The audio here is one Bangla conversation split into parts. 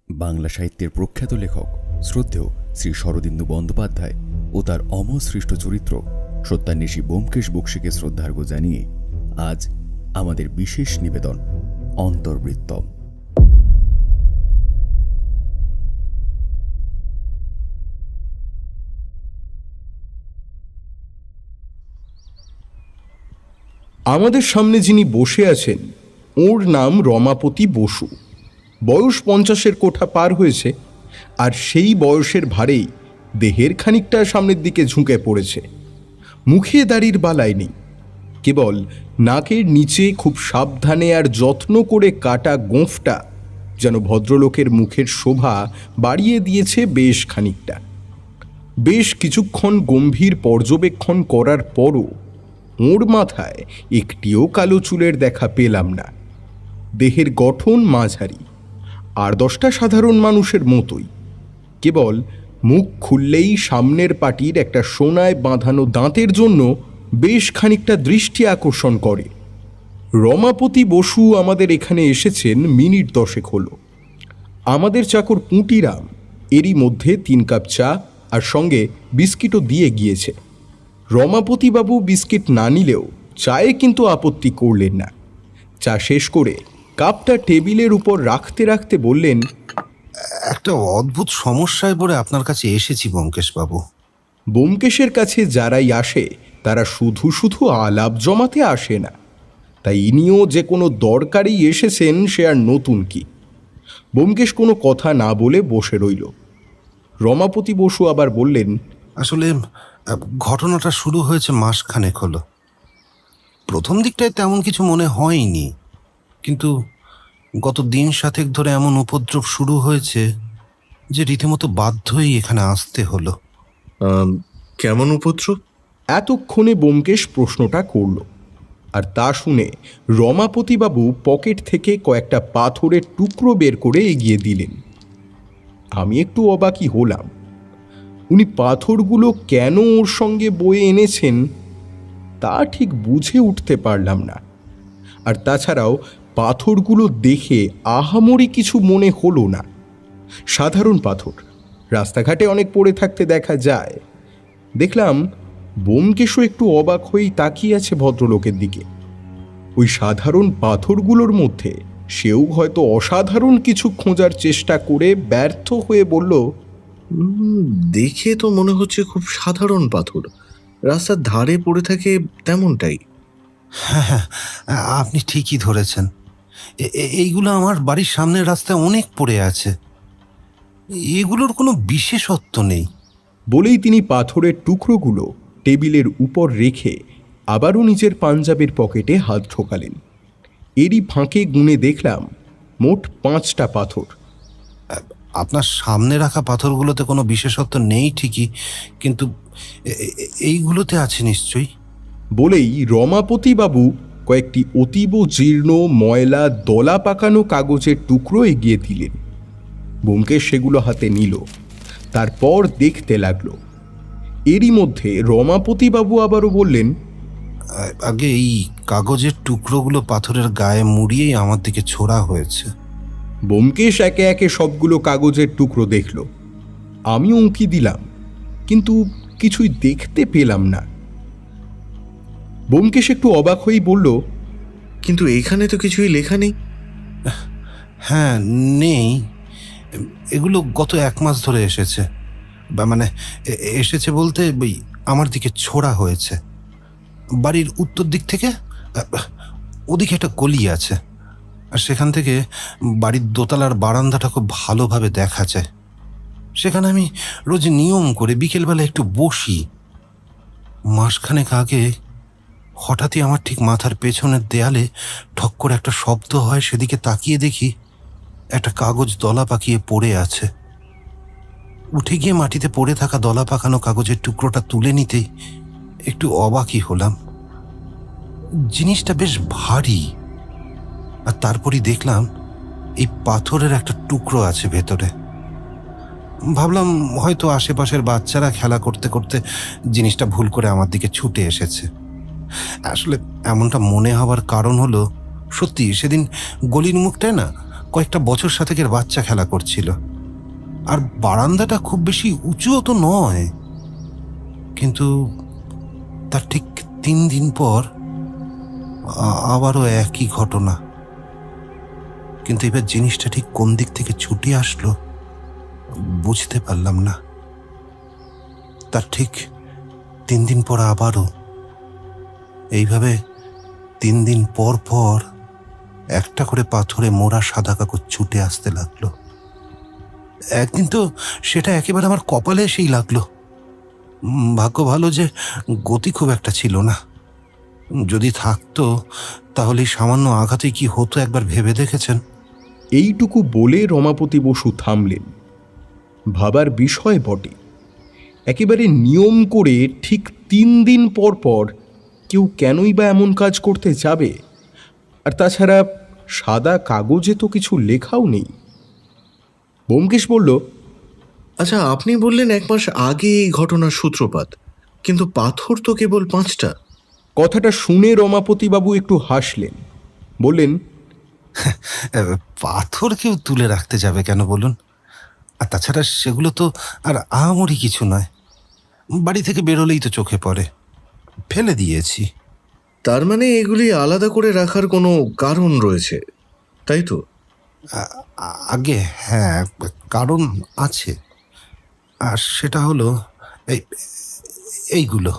বাংলা সাহিত্যের প্রখ্যাত লেখক শ্রদ্ধেয় শ্রী শরদিন্দু বন্দ্যোপাধ্যায় ও তার অমর সৃষ্ট চরিত্র সত্যান্বেষী ব্যোমকেশ বক্সীকে শ্রদ্ধার্ঘ্য জানিয়ে আজ আমাদের বিশেষ নিবেদন অন্তর্বৃত্তম। আমাদের সামনে যিনি বসে আছেন ওর নাম রমাপতি বসু। বয়স 50-এর কোঠা পার হয়েছে, আর সেই বয়সের ভারেই দেহের খানিকটা সামনের দিকে ঝুঁকে পড়েছে। মুখে দাড়ির বালাই নেই, কেবল নাকের নিচে খুব সাবধানে আর যত্ন করে কাটা গোঁফটা যেন ভদ্রলোকের মুখের শোভা বাড়িয়ে দিয়েছে বেশ খানিকটা। বেশ কিছুক্ষণ গম্ভীর পর্যবেক্ষণ করার পরও ওর মাথায় একটিও কালো চুলের দেখা পেলাম না। দেহের গঠন মাঝারি, আর 10টা সাধারণ মানুষের মতোই, কেবল মুখ খুললেই সামনের পাটির একটা সোনায় বাঁধানো দাঁতের জন্য বেশ খানিকটা দৃষ্টি আকর্ষণ করে। রমাপতি বসু আমাদের এখানে এসেছেন মিনিট 10 হলো। আমাদের চাকর পুঁটিরাম এরই মধ্যে 3 কাপ চা আর সঙ্গে বিস্কিটও দিয়ে গিয়েছে। রমাপতিবাবু বিস্কিট না নিলেও চায়ে কিন্তু আপত্তি করলেন না। চা শেষ করে কাপটা টেবিলের উপর রাখতে রাখতে বললেন, একটা অদ্ভুত সমস্যায় পড়ে আপনার কাছে এসেছি ব্যোমকেশবাবু। ব্যোমকেশের কাছে যারাই আসে তারা শুধু শুধু আলাপ জমাতে আসে না, তাই ইনিও যে কোনো দরকারেই এসেছেন সে আর নতুন কি। ব্যোমকেশ কোনো কথা না বলে বসে রইল। রমাপতি বসু আবার বললেন, আসলে ঘটনাটা শুরু হয়েছে মাসখানেক হলো। প্রথম দিকটায় তেমন কিছু মনে হয়নি, কিন্তু গত দিন 7 ধরে এমন উপদ্রব শুরু হয়েছে যে রীতিমতো বাধ্যই এখানে আসতে হলো। কেমন উপদ্রব? এতক্ষণে ব্যোমকেশ প্রশ্নটা করল, আর তা শুনে রমাপতিবাবু পকেট থেকে কয়েকটা পাথরের টুকরো বের করে এগিয়ে দিলেন। আমি একটু অবাকই হলাম। উনি পাথরগুলো কেন ওর সঙ্গে বয়ে এনেছেন তা ঠিক বুঝে উঠতে পারলাম না। আর তাছাড়াও পাথরগুলো দেখে আহামরি কিছু মনে হলো না। সাধারণ পাথর, রাস্তাঘাটে অনেক পড়ে থাকতে দেখা যায়। দেখলাম ব্যোমকেশও একটু অবাক হয়েই তাকিয়ে আছে ভদ্রলোকের দিকে। ওই সাধারণ পাথরগুলোর মধ্যে সেও হয়তো অসাধারণ কিছু খোঁজার চেষ্টা করে ব্যর্থ হয়ে বলল, দেখে তো মনে হচ্ছে খুব সাধারণ পাথর, রাস্তার ধারে পড়ে থাকে তেমনটাই। হ্যাঁ, আপনি ঠিকই ধরেছেন। এইগুলো আমার বাড়ির সামনের রাস্তায় অনেক পড়ে আছে। এগুলোর কোনো বিশেষত্ব নেই। বলেই তিনি পাথরের টুকরোগুলো টেবিলের উপর রেখে আবারও নিজের পাঞ্জাবের পকেটে হাত ঢোকালেন। এরই ফাঁকে গুনে দেখলাম মোট 5টা পাথর। আপনার সামনে রাখা পাথরগুলোতে কোনো বিশেষত্ব নেই ঠিকই, কিন্তু এইগুলোতে আছে নিশ্চয়ই। বলেই রমাপতিবাবু কয়েকটি অতীব জীর্ণ ময়লা দলা পাকানো কাগজের টুকরো এগিয়ে দিলেন। ব্যোমকেশ সেগুলো হাতে নিল, তারপর দেখতে লাগলো। এরই মধ্যে রমাপতিবাবু আবারও বললেন, আগে এই কাগজের টুকরোগুলো পাথরের গায়ে মুড়িয়েই আমার দিকে ছোড়া হয়েছে। ব্যোমকেশ একে একে সবগুলো কাগজের টুকরো দেখল। আমিও উঁকি দিলাম, কিন্তু কিছুই দেখতে পেলাম না। ব্যোমকেশ একটু অবাক হয়েই বলল, কিন্তু এখানে তো কিছুই লেখা নেই। হ্যাঁ, নেই। এগুলো গত 1 মাস ধরে এসেছে, মানে এসেছে বলতে আমার দিকে ছোড়া হয়েছে। বাড়ির উত্তর দিক থেকে ওদিকে একটা গলি আছে, আর সেখান থেকে বাড়ির দোতলার বারান্দাটা খুব ভালোভাবে দেখা যায়। সেখানে আমি রোজ নিয়ম করে বিকেলবেলা একটু বসি। মাসখানেক আগে হঠাৎই আমার ঠিক মাথার পেছনের দেয়ালে ঠক করে একটা শব্দ হয়। সেদিকে তাকিয়ে দেখি একটা কাগজ দলা পাকিয়ে পড়ে আছে। উঠে গিয়ে মাটিতে পড়ে থাকা দলা পাকানো কাগজের টুকরোটা তুলে নিতেই একটু অবাকই হলাম। জিনিসটা বেশ ভারী, আর তারপরই দেখলাম এই পাথরের একটা টুকরো আছে ভেতরে। ভাবলাম হয়তো আশেপাশের বাচ্চারা খেলা করতে করতে জিনিসটা ভুল করে আমার দিকে ছুটে এসেছে। আসলে এমনটা মনে হবার কারণ হলো, সত্যি সেদিন গলির মুখটায় না কয়েকটা বছর সাতেকের বাচ্চা খেলা করছিল। আর বারান্দাটা খুব বেশি উঁচুও তো নয়। কিন্তু তার ঠিক 3 দিন পর আবারও একই ঘটনা। কিন্তু এবার জিনিসটা ঠিক কোন দিক থেকে ছুটে আসলো বুঝতে পারলাম না। তার ঠিক 3 দিন পর আবারও এইভাবে 3 দিন পর পর একটা করে পাথরে মোড়া সাদা কাগজ ছুটে আসতে লাগলো। একদিন তো সেটা একেবারে আমার কপালে এসেই লাগলো। ভাগ্য ভালো যে গতি খুব একটা ছিল না। যদি থাকতো তাহলে সামান্য আঘাতে কি হতো একবার ভেবে দেখেছেন? এইটুকু বলে রমাপতি বসু থামলেন। ভাবার বিষয় বটে, একেবারে নিয়ম করে ঠিক 3 দিন পর পর কেউ কেনই বা এমন কাজ করতে যাবে? আর তাছাড়া সাদা কাগজে তো কিছু লেখাও নেই। ব্যোমকেশ বলল, আচ্ছা, আপনি বললেন 1 মাস আগে এই ঘটনার সূত্রপাত, কিন্তু পাথর তো কেবল 5টা। কথাটা শুনে রমাপতিবাবু একটু হাসলেন, বললেন, পাথর কেউ তুলে রাখতে যাবে কেন বলুন? আর তাছাড়া সেগুলো তো আর আহামরি কিছু নয়। বাড়ি থেকে বেরোলেই তো চোখে পড়ে, ফেলে দিয়েছি। তার মানে এগুলি আলাদা করে রাখার কোনো কারণ রয়েছে, তাই তো? আগে হ্যাঁ, কারণ আছে। আর সেটা হলো এইগুলো।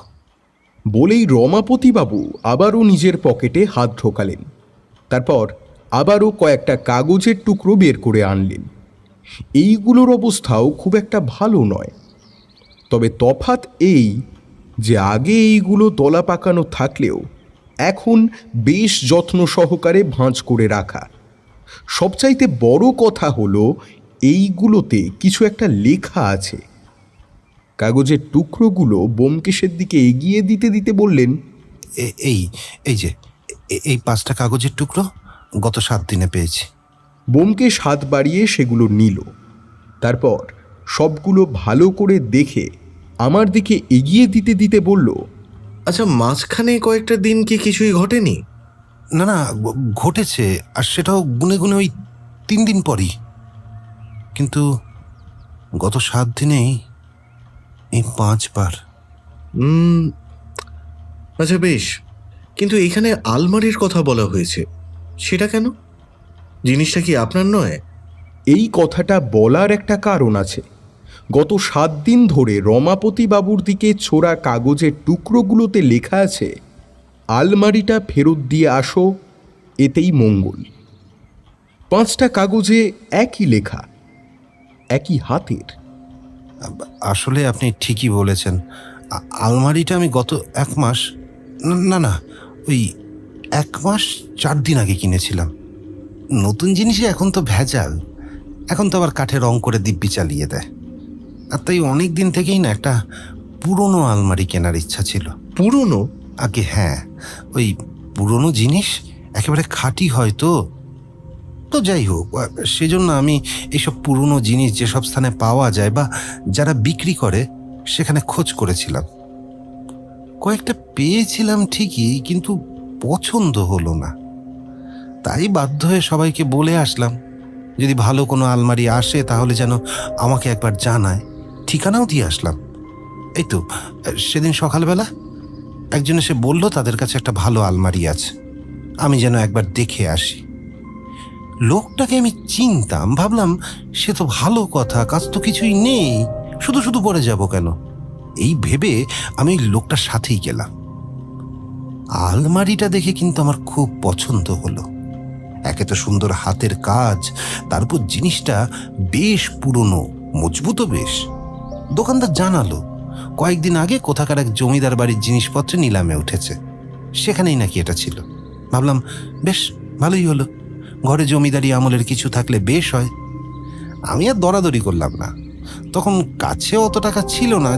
বলেই রমাপতিবাবু আবারও নিজের পকেটে হাত ঢোকালেন। তারপর আবারও কয়েকটা কাগজের টুকরো বের করে আনলেন। এইগুলোর অবস্থাও খুব একটা ভালো নয়। তবে তফাৎ এই যে আগে এইগুলো তলা পাকানো থাকলেও এখন বেশ যত্ন সহকারে ভাঁজ করে রাখা। সবচাইতে বড় কথা হলো এইগুলোতে কিছু একটা লেখা আছে। কাগজের টুকরোগুলো ব্যোমকেশের দিকে এগিয়ে দিতে দিতে বললেন, এই যে এই 5টা কাগজের টুকরো গত 7 দিনে পেয়েছি। ব্যোমকেশ হাত বাড়িয়ে সেগুলো নিল। তারপর সবগুলো ভালো করে দেখে আমার দিকে এগিয়ে দিতে দিতে বলল, আচ্ছা, মাঝখানে কয়েকটা দিন কি কিছুই ঘটেনি? না না, ঘটেছে। আর সেটাও গুনে গুনে ওই 3 দিন পরই। কিন্তু গত 7 দিনেই এই 5 বার। আচ্ছা বেশ, কিন্তু এখানে আলমারির কথা বলা হয়েছে, সেটা কেন? জিনিসটা কি আপনার নয়? এই কথাটা বলার একটা কারণ আছে। গত 7 দিন ধরে রমাপতিবাবুর দিকে ছোড়া কাগজের টুকরোগুলোতে লেখা আছে, আলমারিটা ফেরত দিয়ে আসো, এতেই মঙ্গল। 5টা কাগজে একই লেখা, একই হাতের। আসলে আপনি ঠিকই বলেছেন। আলমারিটা আমি গত 1 মাস, না ওই 1 মাস 4 দিন আগে কিনেছিলাম। নতুন জিনিসে এখন তো ভেজাল, এখন তো আবার কাঠে রং করে দিব্যি চালিয়ে দেয়। আর তাই অনেক দিন থেকেই না একটা পুরনো আলমারি কেনার ইচ্ছা ছিল। পুরনো? আগে হ্যাঁ, ওই পুরনো জিনিস একেবারে খাঁটি হয় তো যাই হোক, সেজন্য আমি এইসব পুরনো জিনিস যেসব স্থানে পাওয়া যায় বা যারা বিক্রি করে সেখানে খোঁজ করেছিলাম। কয়েকটা পেয়েছিলাম ঠিকই, কিন্তু পছন্দ হলো না। তাই বাধ্য হয়ে সবাইকে বলে আসলাম, যদি ভালো কোনো আলমারি আসে তাহলে যেন আমাকে একবার জানায়। ঠিকানাও দিয়ে আসলাম। এই তো সেদিন সকালবেলা একজন এসে বলল তাদের কাছে একটা ভালো আলমারি আছে, আমি যেন একবার দেখে আসি। লোকটাকে আমি চিনতাম, ভাবলাম সে তো ভালো কথা, কাজ তো কিছুই নেই, শুধু শুধু পড়ে যাব কেন, এই ভেবে আমি ওই লোকটার সাথেই গেলাম। আলমারিটা দেখে কিন্তু আমার খুব পছন্দ হলো। একে তো সুন্দর হাতের কাজ, তারপর জিনিসটা বেশ পুরনো, মজবুতও বেশ। দোকানদার জানালো কয়েকদিন আগে কোথাকার এক জমিদার বাড়ির জিনিসপত্র নিলামে উঠেছে, সেখানেই নাকি এটা ছিল। ভাবলাম বেশ ভালোই হলো, ঘরে জমিদারি আমলের কিছু থাকলে বেশ হয়। আমি আর দরাদরি করলাম না, তখন কাছে অত টাকা ছিল না,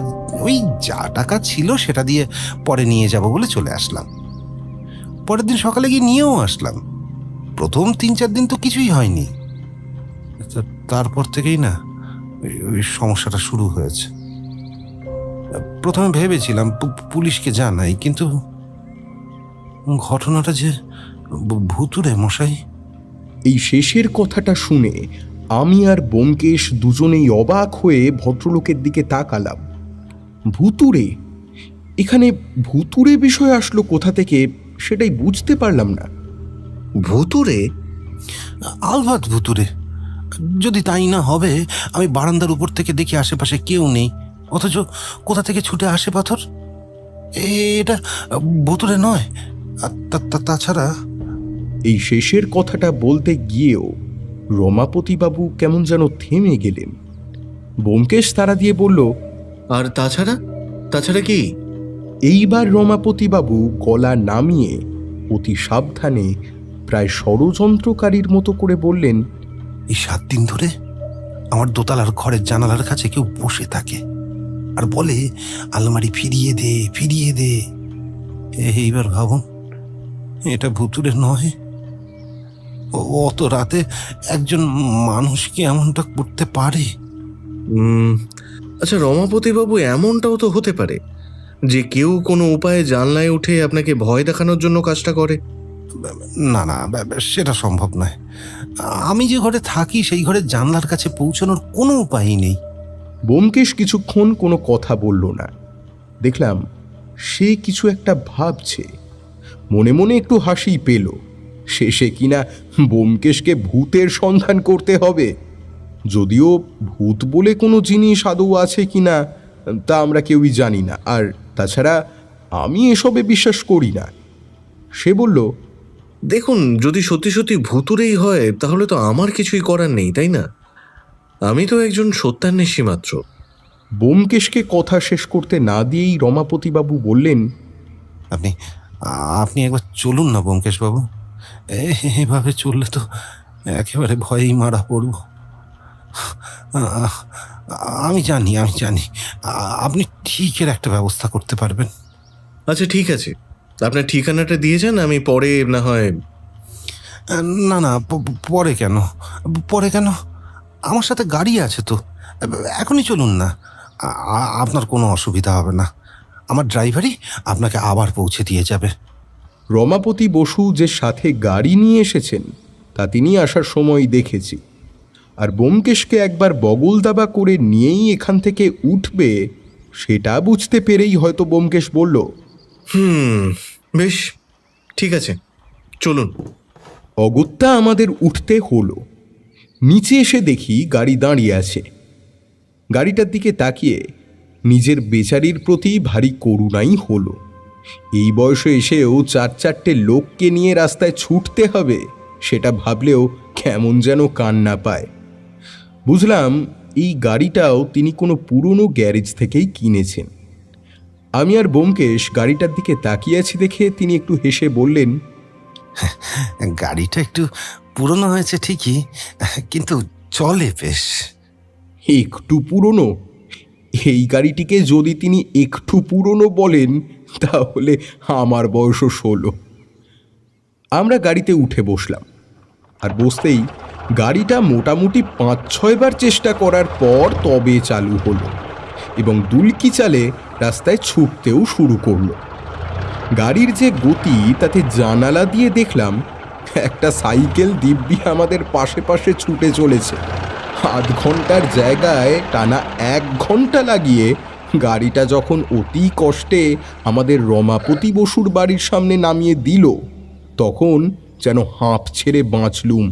ওই যা টাকা ছিল সেটা দিয়ে পরে নিয়ে যাব বলে চলে আসলাম। পরের দিন সকালে গিয়ে নিয়েও আসলাম। প্রথম 3-4 দিন তো কিছুই হয়নি, তারপর থেকেই না ওই সমস্যাটা শুরু হয়েছে। প্রথমে ভেবেছিলাম পুলিশকে জানাই, কিন্তু ঘটনাটা যে ভুতুড়ে মশাই, এই শেষের কথাটা শুনে আমি আর ব্যোমকেশ দুজনেই অবাক হয়ে ভদ্রলোকের দিকে তাকালাম। ভুতুড়ে? এখানে ভুতুড়ে বিষয় আসলো কোথা থেকে সেটাই বুঝতে পারলাম না। ভুতুড়ে? আলবাত ভুতুড়ে। যদি তাই না হবে, আমি বারান্দার উপর থেকে দেখি আশেপাশে কেউ নেই, অথচ কোথা থেকে ছুটে আসে পাথর। এটা ভুতুড়ে নয়। তাছাড়া এই শেষের কথাটা বলতে গিয়েও রমাপতিবাবু কেমন যেন থেমে গেলেন। ব্যোমকেশ তাড়া দিয়ে বলল, আর তাছাড়া? তাছাড়া কি? এইবার রমাপতিবাবু গলা নামিয়ে অতি সাবধানে, প্রায় ষড়যন্ত্রকারীর মতো করে বললেন, এই 7 দিন ধরে আমার দোতলার ঘরের জানালার কাছে কেউ বসে থাকে আর বলে, আলমারি ফিরিয়ে দে, ফিরিয়ে দে। এইবার ভাবুন, এটা ভুতুড়ে নয়? অত রাতে একজন মানুষ কি এমনটা করতে পারে? আচ্ছা রমাপতিবাবু, এমনটাও তো হতে পারে যে কেউ কোনো উপায়ে জানলায় উঠে আপনাকে ভয় দেখানোর জন্য কাজটা করে। না না, সেটা সম্ভব নয়। আমি যে ঘরে থাকি সেই ঘরের জানলার কাছে পৌঁছানোর কোনো উপায়ই নেই। ব্যোমকেশ কিছুক্ষণ কোনো কথা বলল না। দেখলাম সে কিছু একটা ভাবছে, মনে মনে একটু হাসি পেল। শেষে কিনা ব্যোমকেশকে ভূতের সন্ধান করতে হবে। যদিও ভূত বলে কোনো জিনিস আদৌ আছে কিনা তা আমরা কেউই জানি না, আর তাছাড়া আমি এসবে বিশ্বাস করি না। সে বলল, দেখুন, যদি সত্যি সত্যি ভুতুড়েই হয় তাহলে তো আমার কিছুই করার নেই, তাই না? আমি তো একজন সত্যান্বেষী মাত্র। ব্যোমকেশকে কথা শেষ করতে না দিয়েই রমাপতিবাবু বললেন, আপনি একবার চলুন না ব্যোমকেশবাবু। এভাবে চললে তো একেবারে ভয়েই মারা পড়ব। আমি জানি আপনি ঠিকের একটা ব্যবস্থা করতে পারবেন। আচ্ছা ঠিক আছে, আপনার ঠিকানাটা দিয়ে যান, আমি পরে না হয়। না না, পরে কেন? আমার সাথে গাড়ি আছে তো, এখনই চলুন না। আপনার কোনো অসুবিধা হবে না, আমার ড্রাইভারই আপনাকে আবার পৌঁছে দিয়ে যাবে। রমাপতি বসু যে সাথে গাড়ি নিয়ে এসেছেন তা তিনি আসার সময় দেখেছি, আর ব্যোমকেশকে একবার বগল দাবা করে নিয়েই এখান থেকে উঠবে সেটা বুঝতে পেরেই হয়তো ব্যোমকেশ বলল, বেশ ঠিক আছে, চলুন। অগত্যা আমাদের উঠতে হলো। নিচে এসে দেখি গাড়ি দাঁড়িয়ে আছে। গাড়িটার দিকে তাকিয়ে নিজের বেচারির প্রতি ভারী করুণাই হলো। এই বয়সে এসেও 4-4টে লোককে নিয়ে রাস্তায় ছুটতে হবে সেটা ভাবলেও কেমন যেন কান্না পায়। বুঝলাম এই গাড়িটাও তিনি কোনো পুরনো গ্যারেজ থেকেই কিনেছেন। আমি আর ব্যোমকেশ গাড়িটার দিকে তাকিয়ে আছি দেখে তিনি একটু হেসে বললেন, গাড়িটা একটু পুরনো হয়েছে ঠিকই, কিন্তু চলে বেশ। একটু পুরনো? এই গাড়িটিকে যদি তিনি একটু পুরনো বলেন তাহলে আমার বয়সও 16। আমরা গাড়িতে উঠে বসলাম, আর বসতেই গাড়িটা মোটামুটি 5-6 বার চেষ্টা করার পর তবে চালু হলো এবং দুলকি চালে রাস্তায় ছুটতেও শুরু করলো। গাড়ির যে গতি তাতে জানালা দিয়ে দেখলাম একটা সাইকেল দিব্যি আমাদের পাশে পাশে ছুটে চলেছে। আধ ঘন্টার জায়গায় টানা 1 ঘন্টা লাগিয়ে গাড়িটা যখন অতি কষ্টে আমাদের রমাপতি বসুর বাড়ির সামনে নামিয়ে দিল তখন যেন হাঁপ ছেড়ে বাঁচলুম।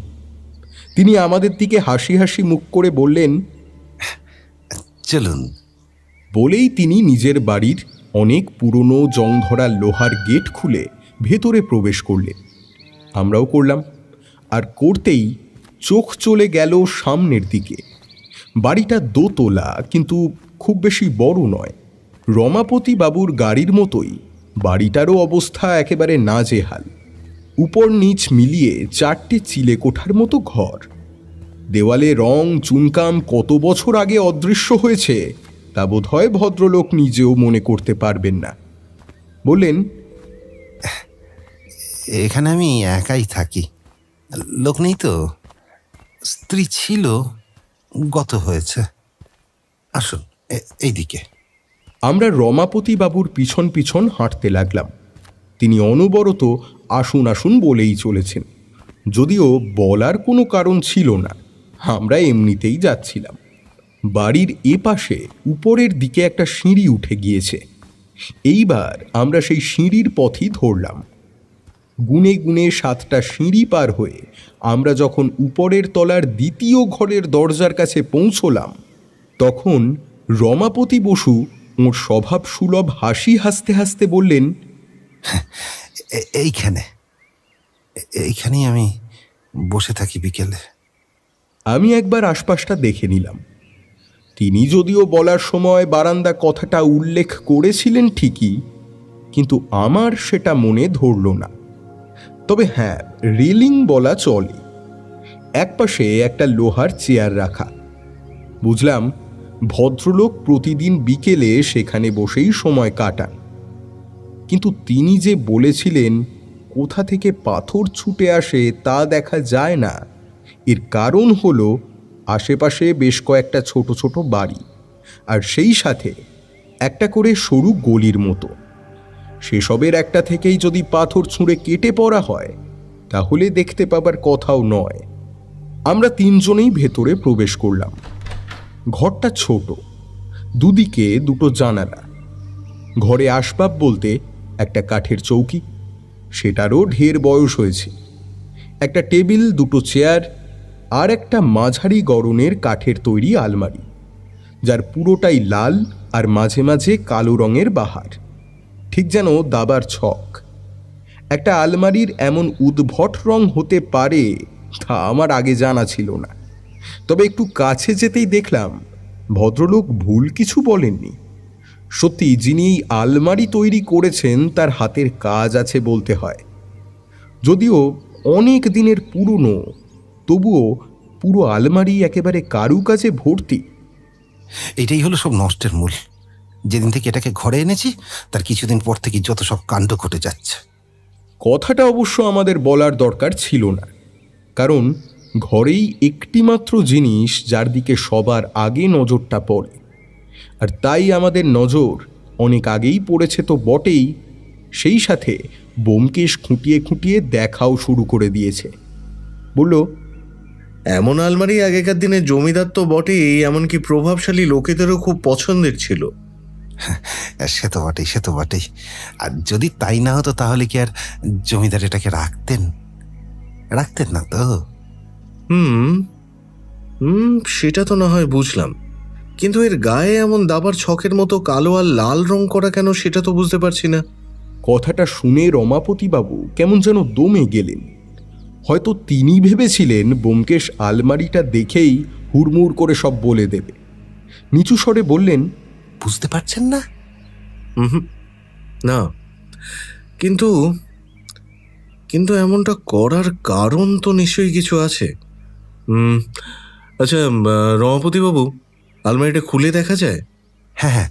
তিনি আমাদের দিকে হাসি হাসি মুখ করে বললেন, চলুন। বলেই তিনি নিজের বাড়ির অনেক পুরনো জংধরা লোহার গেট খুলে ভেতরে প্রবেশ করলেন। আমরাও করলাম, আর করতেই চোখ চলে গেল সামনের দিকে। বাড়িটা দোতলা, কিন্তু খুব বেশি বড় নয়। রমাপতি বাবুর গাড়ির মতোই বাড়িটারও অবস্থা একেবারে নাজেহাল। উপর নিচ মিলিয়ে 4টে চিলে কোঠার মতো ঘর। দেওয়ালে রং চুনকাম কত বছর আগে অদৃশ্য হয়েছে তা বোধহয় ভদ্রলোক নিজেও মনে করতে পারবেন না। বললেন, এখানে আমি একাই থাকি, লোক নেই তো। স্ত্রী ছিল, গত হয়েছে। আসুন এইদিকে। আমরা রমাপতি বাবুর পিছন পিছন হাঁটতে লাগলাম। তিনি অনবরত আসুন আসুন বলেই চলেছেন। যদিও বলার কোনো কারণ ছিল না, আমরা এমনিতেই যাচ্ছিলাম। বাড়ির এপাশে উপরের দিকে একটা সিঁড়ি উঠে গিয়েছে। এইবার আমরা সেই সিঁড়ির পথই ধরলাম। গুনে গুনে 7টা সিঁড়ি পার হয়ে আমরা যখন উপরের তলার দ্বিতীয় ঘরের দরজার কাছে পৌঁছলাম, তখন রমাপতি বসু ওর স্বভাব সুলভ হাসি হাসতে হাসতে বললেন, এইখানেই আমি বসে থাকি বিকেলে। আমি একবার আশপাশটা দেখে নিলাম। তিনি যদিও বলার সময় বারান্দা কথাটা উল্লেখ করেছিলেন ঠিকই, কিন্তু আমার সেটা মনে ধরল না। তবে হ্যাঁ, রেলিং বলা চলে। একপাশে একটা লোহার চেয়ার রাখা। বুঝলাম ভদ্রলোক প্রতিদিন বিকেলে সেখানে বসেই সময় কাটান। কিন্তু তিনি যে বলেছিলেন কোথা থেকে পাথর ছুটে আসে তা দেখা যায় না, এর কারণ হলো আশেপাশে বেশ কয়েকটা ছোট ছোট বাড়ি, আর সেই সাথে একটা করে সরু গলির মতো। সেসবের একটা থেকেই যদি পাথর ছুঁড়ে কেটে পড়া হয় তাহলে দেখতে পাবার কথাও নয়। আমরা 3 জনেই ভেতরে প্রবেশ করলাম। ঘরটা ছোট, দুদিকে 2টো জানালা। ঘরে আসবাব বলতে একটা কাঠের চৌকি, সেটারও ঢের বয়স হয়েছে, একটা টেবিল, 2টো চেয়ার, আর একটা মাঝারি গড়নের কাঠের তৈরি আলমারি, যার পুরোটাই লাল আর মাঝে মাঝে কালো রঙের বাহার, ঠিক যেন দাবার ছক। একটা আলমারির এমন উদ্ভট রং হতে পারে তা আমার আগে জানা ছিল না। তবে একটু কাছে যেতেই দেখলাম ভদ্রলোক ভুল কিছু বলেননি। সত্যি যিনি এই আলমারি তৈরি করেছেন তার হাতের কাজ আছে বলতে হয়। যদিও অনেক দিনের পুরনো, তবুও পুরো আলমারি একেবারে কারুকাজে ভর্তি। এটাই হলো সব নষ্টের মূল। যেদিন থেকে এটাকে ঘরে এনেছি তার কিছুদিন পর থেকে যত সব কাণ্ড ঘটে যাচ্ছে। কথাটা অবশ্য আমাদের বলার দরকার ছিল না, কারণ ঘরেই একটি মাত্র জিনিস যার দিকে সবার আগে নজরটা পড়ে, আর তাই আমাদের নজর অনেক আগেই পড়েছে তো বটেই, সেই সাথে ব্যোমকেশ খুঁটিয়ে খুঁটিয়ে দেখাও শুরু করে দিয়েছে। বলল, এমন আলমারি আগেকার দিনে জমিদার তো বটেই, এমনকি প্রভাবশালী লোকেদেরও খুব পছন্দের ছিল। সে তো বটেই। আর যদি তাই না হতো তাহলে কি আর জমিদার এটাকে রাখতেন না তো? সেটা তো না হয় বুঝলাম, কিন্তু এর গায়ে এমন দাবার ছকের মতো কালো আর লাল রং করা কেন সেটা তো বুঝতে পারছি না। কথাটা শুনে রমাপতিবাবু কেমন যেন দমে গেলেন। হয়তো তিনি ভেবেছিলেন ব্যোমকেশ আলমারিটা দেখেই হুড়মুড় করে সব বলে দেবে। নিচু স্বরে বললেন, বুঝতে পারছেন না? না, কিন্তু এমনটা করার কারণ তো নিশ্চয়ই কিছু আছে। আচ্ছা রমাপতিবাবু, আলমারিটা খুলে দেখা যায়? হ্যাঁ,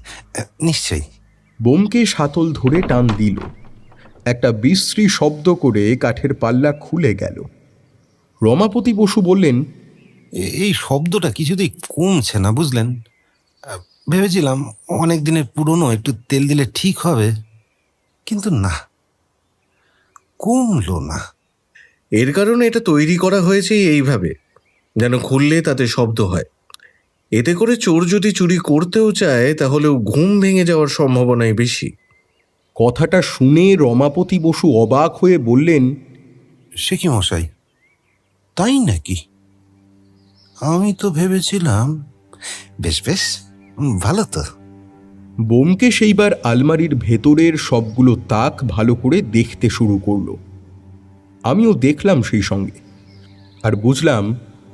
নিশ্চয়ই। ব্যোমকেশ হাতল ধরে টান দিল। একটা বিশ্রী শব্দ করে কাঠের পাল্লা খুলে গেল। রমাপতি বসু বললেন, এই শব্দটা কিছুতেই কমছে না, বুঝলেন? ভেবেছিলাম অনেক দিনের পুরনো, একটু তেল দিলে ঠিক হবে, কিন্তু না, কমলো না। এর কারণে এটা তৈরি করা হয়েছে এইভাবে, যেন খুললে তাতে শব্দ হয়। এতে করে চোর যদি চুরি করতেও চায় তাহলেও ঘুম ভেঙে যাওয়ার সম্ভাবনাই বেশি। কথাটা শুনে রমাপতি বসু অবাক হয়ে বললেন, সে কি মশাই, তাই নাকি? আমি তো ভেবেছিলাম। বেশ ভালো তো। ব্যোমকেশ এইবার আলমারির ভেতরের সবগুলো তাক ভালো করে দেখতে শুরু করলো। আমিও দেখলাম সেই সঙ্গে, আর বুঝলাম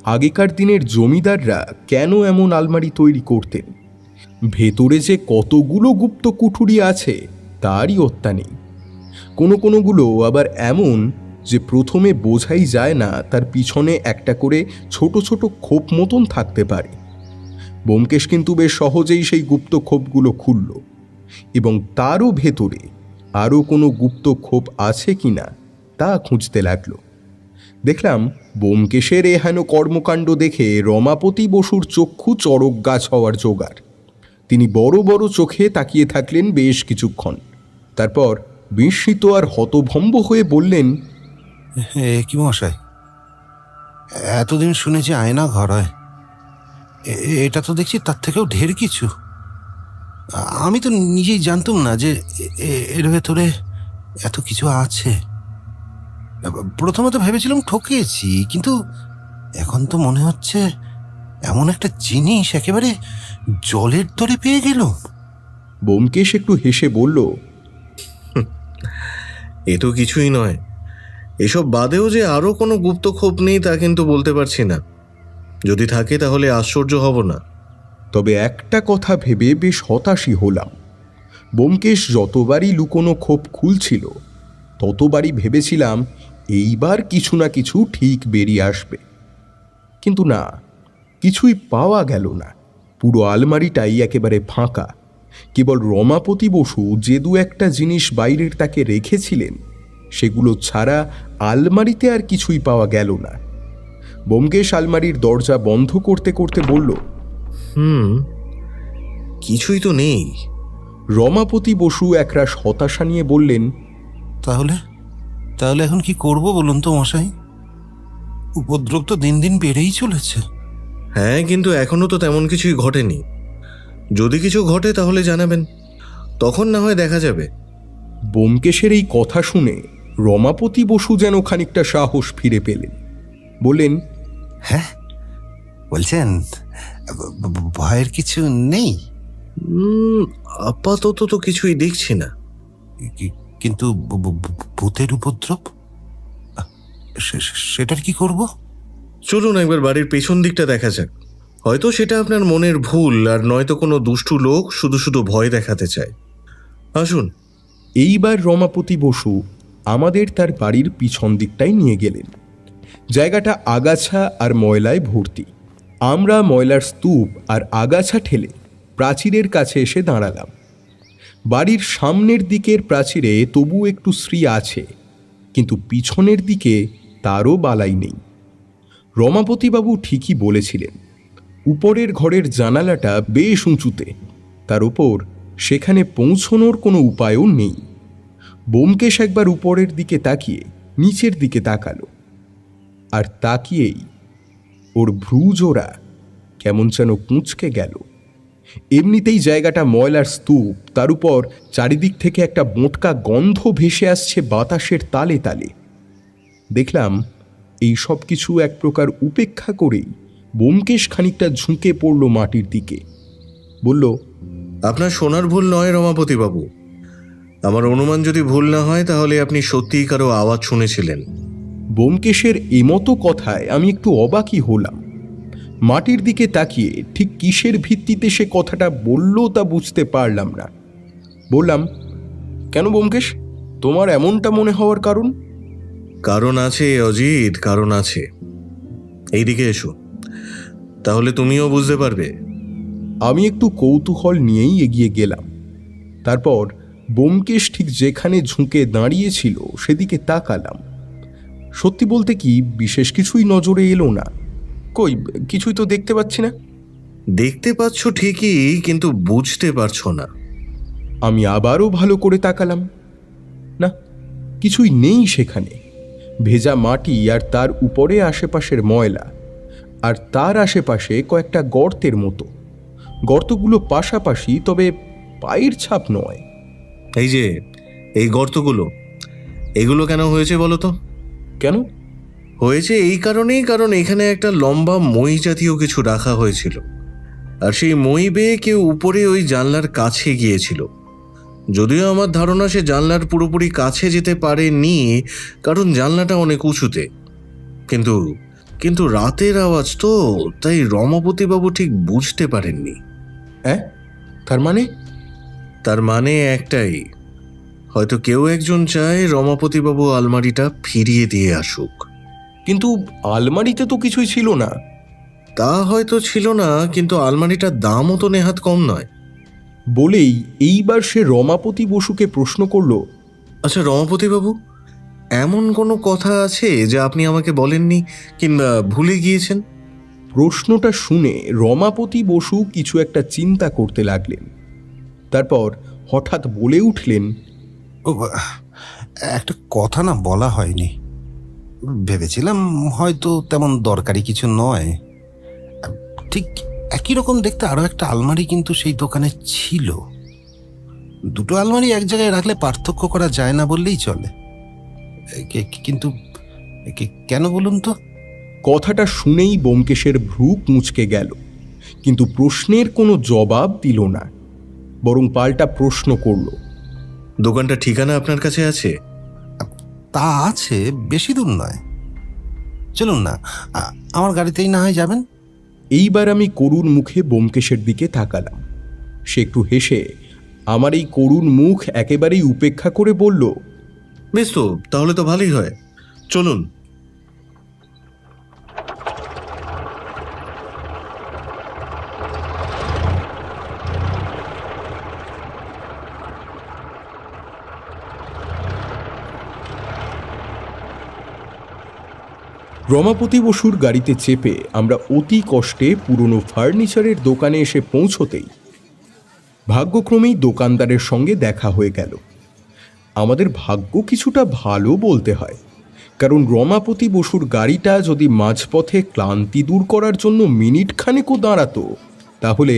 আগেকার দিনের জমিদাররা কেন এমন আলমারি তৈরি করতেন। ভেতরে যে কতগুলো গুপ্ত কুঠুরি আছে তারই অত্যা নেই। কোনোগুলো আবার এমন যে প্রথমে বোঝাই যায় না তার পিছনে একটা করে ছোট ছোট খোপ মতন থাকতে পারে। ব্যোমকেশ কিন্তু বেশ সহজেই সেই গুপ্ত খোপগুলো খুলল, এবং তারও ভেতরে আরও কোনো গুপ্ত খোপ আছে কিনা তা খুঁজতে লাগলো। দেখলাম ব্যোমকেশের এহেন কর্মকাণ্ড দেখে রমাপতি বসুর চক্ষু চড়ক গাছ হওয়ার জোগাড়। তিনি বড় বড় চোখে তাকিয়ে থাকলেন বেশ কিছুক্ষণ। তারপর বিস্মিত আর হতভম্ব হয়ে বললেন, কি মশাই, এতদিন শুনেছি আয়না ঘর হয়, এটা তো দেখছি তার থেকেও ঢের কিছু। আমি তো নিজেই জানতাম না যে এর ভেতরে এত কিছু আছে। প্রথমে তো ভেবেছিলাম ঠকেছি, কিন্তু এখন তো মনে হচ্ছে এমন একটা জিনিস একেবারে জলের তরে পেয়ে গেল। ব্যোমকেশ একটু হেসে বলল, এ তো কিছুই নয়। এসব বাদেও যে আরও কোনো গুপ্তক্ষোভ নেই তা কিন্তু বলতে পারছি না। যদি থাকে তাহলে আশ্চর্য হব না। তবে একটা কথা ভেবে বেশ হতাশই হলাম। ব্যোমকেশ যতবারই লুকোনো ক্ষোভ খুলছিল ততবারই ভেবেছিলাম এইবার কিছু না কিছু ঠিক বেরিয়ে আসবে, কিন্তু না, কিছুই পাওয়া গেল না। পুরো আলমারিটাই একেবারে ফাঁকা। কেবল রমাপতি বসু যে দু একটা জিনিস বাইরের তাকে রেখেছিলেন সেগুলো ছাড়া আলমারিতে আর কিছুই পাওয়া গেল না। ব্যোমকেশ আলমারির দরজা বন্ধ করতে করতে বলল, কিছুই তো নেই। রমাপতি বসু একরাশ হতাশা নিয়ে বললেন, তাহলে তাহলে এখন কি করব বলুন তো মশাই? উপদ্রব তো দিন দিন বেড়েই চলেছে। হ্যাঁ, কিন্তু এখনো তো তেমন কিছুই ঘটেনি। যদি কিছু ঘটে তাহলে জানাবেন, তখন না হয় দেখা যাবে। ব্যোমকেশের এই কথা শুনে রমাপতি বসু যেন খানিকটা সাহস ফিরে পেলেন। বললেন, হ্যাঁ বলছেন, ভয়ের কিছু নেই? আপাতত তো কিছুই দেখছি না। কিন্তু ভূতের উপদ্রব, সেটার কি করব? চলুন একবার বাড়ির পেছন দিকটা দেখা যাক। হয়তো সেটা আপনার মনের ভুল, আর নয়তো কোনো দুষ্টু লোক শুধু শুধু ভয় দেখাতে চায়। আসুন। এইবার রমাপতি বসু আমাদের তার বাড়ির পিছন দিকটাই নিয়ে গেলেন। জায়গাটা আগাছা আর ময়লায় ভর্তি। আমরা ময়লার স্তূপ আর আগাছা ঠেলে প্রাচীরের কাছে এসে দাঁড়ালাম। বাড়ির সামনের দিকের প্রাচীরে তবু একটু শ্রী আছে, কিন্তু পিছনের দিকে তারও বালাই নেই। রমাপতিবাবু ঠিকই বলেছিলেন, উপরের ঘরের জানালাটা বেশ উঁচুতে, তার উপর সেখানে পৌঁছনোর কোনো উপায়ও নেই। ব্যোমকেশ একবার উপরের দিকে তাকিয়ে নিচের দিকে তাকালো, আর তাকিয়েই ওর ভ্রুজোড়া কেমন যেন কুঁচকে গেল। এমনিতেই জায়গাটা ময়লার স্তূপ, তার উপর চারিদিক থেকে একটা মোটকা গন্ধ ভেসে আসছে বাতাসের তালে তালে। দেখলাম এই সব কিছু এক প্রকার উপেক্ষা করেই ব্যোমকেশ খানিকটা ঝুঁকে পড়ল মাটির দিকে। বলল, আপনার শোনার ভুল নয় রমাপতিবাবু। আমার অনুমান যদি ভুল না হয় তাহলে আপনি সত্যিই কারো আওয়াজ শুনেছিলেন। ব্যোমকেশের এমতো কথায় আমি একটু অবাকই হলাম। মাটির দিকে তাকিয়ে ঠিক কিসের ভিত্তিতে সে কথাটা বলল তা বুঝতে পারলাম না। বললাম, কেন ব্যোমকেশ, তোমার এমনটা মনে হওয়ার কারণ? কারণ আছে অজিত, কারণ আছে। এইদিকে এসো, তাহলে তুমিও বুঝতে পারবে। আমি একটু কৌতূহল নিয়েই এগিয়ে গেলাম। তারপর ব্যোমকেশ ঠিক যেখানে ঝুঁকে দাঁড়িয়েছিল সেদিকে তাকালাম। সত্যি বলতে কি বিশেষ কিছুই নজরে এলো না। কই, কিছুই তো দেখতে পাচ্ছি না। দেখতে পাচ্ছ ঠিকই, কিন্তু বুঝতে পারছো না। আমি আবারও ভালো করে তাকালাম। না, কিছুই নেই সেখানে। ভেজা মাটি আর তার উপরে আশেপাশের ময়লা, আর তার আশেপাশে কয়েকটা গর্তের মতো। গর্তগুলো পাশাপাশি, তবে পায়ের ছাপ নয়। এই যে এই গর্তগুলো, এগুলো কেন হয়েছে বলো তো? কেন হয়েছে? এই কারণেই, কারণ এখানে একটা লম্বা মই জাতীয় কিছু রাখা হয়েছিল, আর সেই মই বেয়ে কেউ উপরে ওই জানলার কাছে গিয়েছিল। যদিও আমার ধারণা সে জানলার পুরোপুরি কাছে যেতে পারেনি, কারণ জানলাটা অনেক উঁচুতে। কিন্তু কিন্তু রাতের আওয়াজ তো, তাই রমাপতিবাবু ঠিক বুঝতে পারেননি। তার মানে একটাই, হয়তো কেউ একজন চায় রমাপতিবাবু আলমারিটা ফিরিয়ে দিয়ে আসুক। কিন্তু আলমারিতে তো কিছুই ছিল না। তা হয়তো ছিল না, কিন্তু আলমারিটার দামও তো নেহাত কম নয়। বলেই এইবার সে রমাপতি বসুকে প্রশ্ন করল, আচ্ছা রমাপতিবাবু, এমন কোনো কথা আছে যা আপনি আমাকে বলেননি কিংবা ভুলে গিয়েছেন? প্রশ্নটা শুনে রমাপতি বসু কিছু একটা চিন্তা করতে লাগলেন। তারপর হঠাৎ বলে উঠলেন, একটা কথা না বলা হয়নি। ভেবেছিলাম হয়তো তেমন দরকারি কিছু নয়। ঠিক একই রকম দেখতে আরো একটা আলমারি কিন্তু সেই দোকানে ছিল। দুটো আলমারি এক জায়গায় রাখলে পার্থক্য করা যায় না বললেই চলে। কিন্তু কেন বলুন তো? কথাটা শুনেই ব্যোমকেশের ভ্রু কুঁচকে গেল, কিন্তু প্রশ্নের কোনো জবাব দিল না, বরং পাল্টা প্রশ্ন করল। দোকানটা ঠিকানা আপনার কাছে আছে? তা আছে, বেশি দূর নয়। চলুন না, আমার গাড়িতেই না হয় যাবেন। এইবার আমি করুণ মুখে ব্যোমকেশের দিকে তাকালাম। সে একটু হেসে আমার এই করুণ মুখ একেবারেই উপেক্ষা করে বলল, বেশ, তো তাহলে তো ভালোই হয়, চলুন। রমাপতি বসুর গাড়িতে চেপে আমরা অতি কষ্টে পুরনো ফার্নিচারের দোকানে এসে পৌঁছতেই ভাগ্যক্রমেই দোকানদারের সঙ্গে দেখা হয়ে গেল। আমাদের ভাগ্য কিছুটা ভালো বলতে হয়, কারণ রমাপতি বসুর গাড়িটা যদি মাঝপথে ক্লান্তি দূর করার জন্য মিনিট খানেকও দাঁড়াতো, তাহলে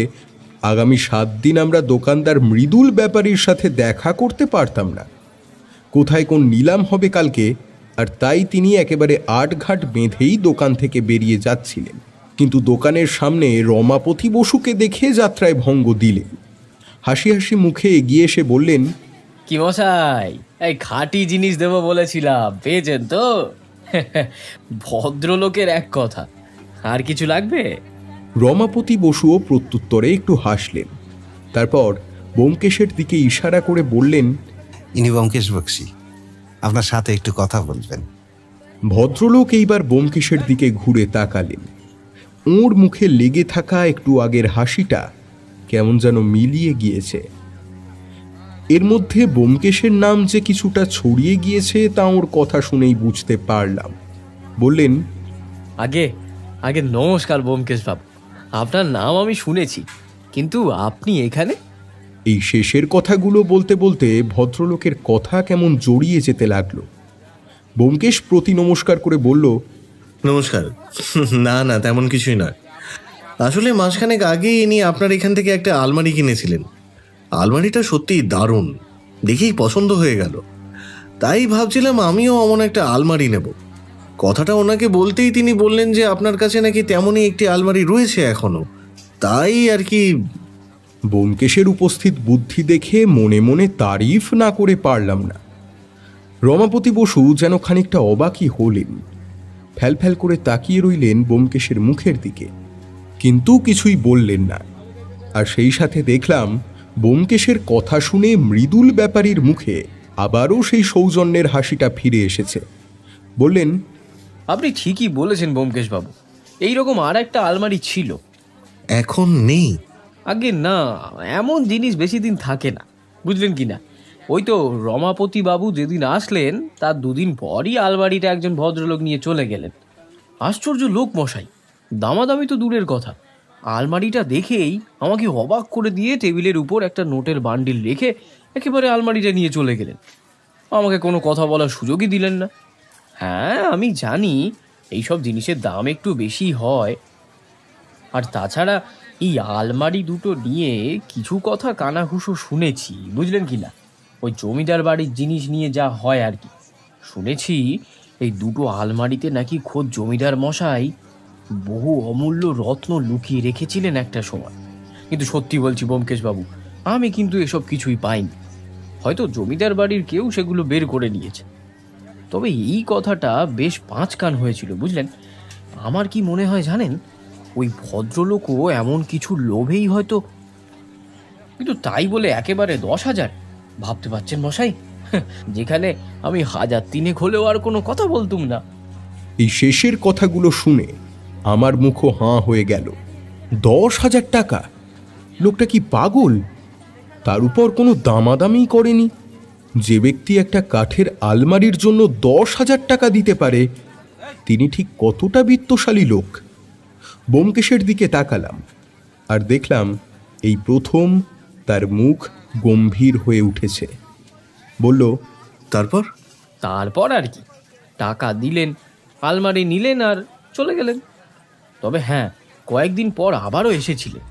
আগামী 7 দিন আমরা দোকানদার মৃদুল ব্যাপারীর সাথে দেখা করতে পারতাম না। কোথায় কোন নিলাম হবে কালকে, আর তাই তিনি একেবারে আটঘাট বেঁধেই দোকান থেকে বেরিয়ে যাচ্ছিলেন। কিন্তু দোকানের সামনে রমাপতি বসুকে দেখে যাত্রায় ভঙ্গ দিলেন। হাসি হাসি মুখে এগিয়ে এসে বললেন, কি মশাই, এই খাঁটি জিনিস দেবো বলেছিলাম, পেয়েছেন তো? ভদ্রলোকের এক কথা, আর কিছু লাগবে? রমাপতি বসুও প্রত্যুত্তরে একটু হাসলেন। তারপর ব্যোমকেশের দিকে ইশারা করে বললেন, ইনি ব্যোমকেশ বক্সী, আপনার সাথে একটু কথা বলবেন। ভদ্রলোক এইবার ব্যোমকেশের দিকে ঘুরে তাকালেন। ওর মুখে লেগে থাকা একটু আগের হাসিটা কেমন যেন মিলিয়ে গিয়েছে। এর মধ্যে ব্যোমকেশের নাম যে কিছুটা ছড়িয়ে গিয়েছে তা ওর কথা শুনেই বুঝতে পারলাম। বললেন, আগে আগে নমস্কার ব্যোমকেশ বাবু, আপনার নাম আমি শুনেছি, কিন্তু আপনি এখানে? এই শেষের কথাগুলো বলতে বলতে ভদ্রলোকের কথা কেমন জড়িয়ে যেতে লাগলো। ব্যোমকেশ প্রতি নমস্কার করে বলল, নমস্কার। না না, তেমন কিছুই নয়। আসলে মাসখানেক আগে ইনি আপনার এখান থেকে একটা আলমারি কিনেছিলেন। আলমারিটা সত্যিই দারুণ, দেখেই পছন্দ হয়ে গেল। তাই ভাবছিলাম আমিও অমন একটা আলমারি নেব। কথাটা ওনাকে বলতেই তিনি বললেন যে আপনার কাছে নাকি তেমনই একটি আলমারি রয়েছে এখনো, তাই আর কি। ব্যোমকেশের উপস্থিত বুদ্ধি দেখে মনে মনে তারিফ না করে পারলাম না। রমাপতি বসু যেন খানিকটা অবাকই হলেন। ফ্যালফ্যাল করে তাকিয়ে রইলেন ব্যোমকেশের মুখের দিকে, কিন্তু কিছুই বললেন না। আর সেই সাথে দেখলাম ব্যোমকেশের কথা শুনে মৃদুল ব্যাপারীর মুখে আবারও সেই সৌজন্যের হাসিটা ফিরে এসেছে। বললেন, আপনি ঠিকই বলেছেন ব্যোমকেশ বাবু, এইরকম আর একটা আলমারি ছিল। এখন নেই? আগে না, এমন জিনিস বেশি দিন থাকে না, বুঝলেন কি না। ওই তো রমাপতি বাবু যেদিন আসলেন তার 2 দিন পরই আলমারিটা একজন ভদ্রলোক নিয়ে চলে গেলেন। আশ্চর্য লোক মশাই, দামাদামি তো দূরের কথা, আলমারিটা দেখেই আমাকে অবাক করে দিয়ে টেবিলের উপর একটা নোটের বান্ডিল রেখে একেবারে আলমারিটা নিয়ে চলে গেলেন। আমাকে কোনো কথা বলার সুযোগই দিলেন না। হ্যাঁ, আমি জানি এইসব জিনিসের দাম একটু বেশি হয়, আর তাছাড়া এই আলমারি দুটো নিয়ে কিছু কথা কানাঘুষো শুনেছি, বুঝলেন কি না। ওই জমিদার বাড়ির জিনিস নিয়ে যা হয় আর কি। শুনেছি এই দুটো আলমারিতে নাকি খোদ জমিদার মশাই বহু অমূল্য রত্ন লুকিয়ে রেখেছিলেন একটা সময়। কিন্তু সত্যি বলছি ব্যোমকেশ বাবু, আমি কিন্তু এসব কিছুই পাইনি। হয়তো জমিদার বাড়ির কেউ সেগুলো বের করে নিয়েছে। তবে এই কথাটা বেশ 5 কান হয়েছিল, বুঝলেন। আমার কি মনে হয় জানেন, ওই ভদ্রলোকও এমন কিছু লোভেই হয়তো। কিন্তু তাই বলে একেবারে 10,000 ভাবতে পারছেন মশাই, যেখানে আমি 1,300 হলেও আর কোনো কথা বলতুম না। এই শেষের কথাগুলো শুনে আমার মুখও হাঁ হয়ে গেল। 10,000 টাকা! লোকটা কি পাগল? তার উপর কোনো দামাদামি করেনি। যে ব্যক্তি একটা কাঠের আলমারির জন্য 10,000 টাকা দিতে পারে, তিনি ঠিক কতটা বিত্তশালী লোক। ব্যোমকেশের দিকে তাকালাম আর দেখলাম এই প্রথম তার মুখ গম্ভীর হয়ে উঠেছে। বলল, তারপর? তারপর আর কি, টাকা দিলেন, আলমারি নিলেন আর চলে গেলেন। তবে হ্যাঁ, কয়েকদিন পর আবারও এসেছিলেন।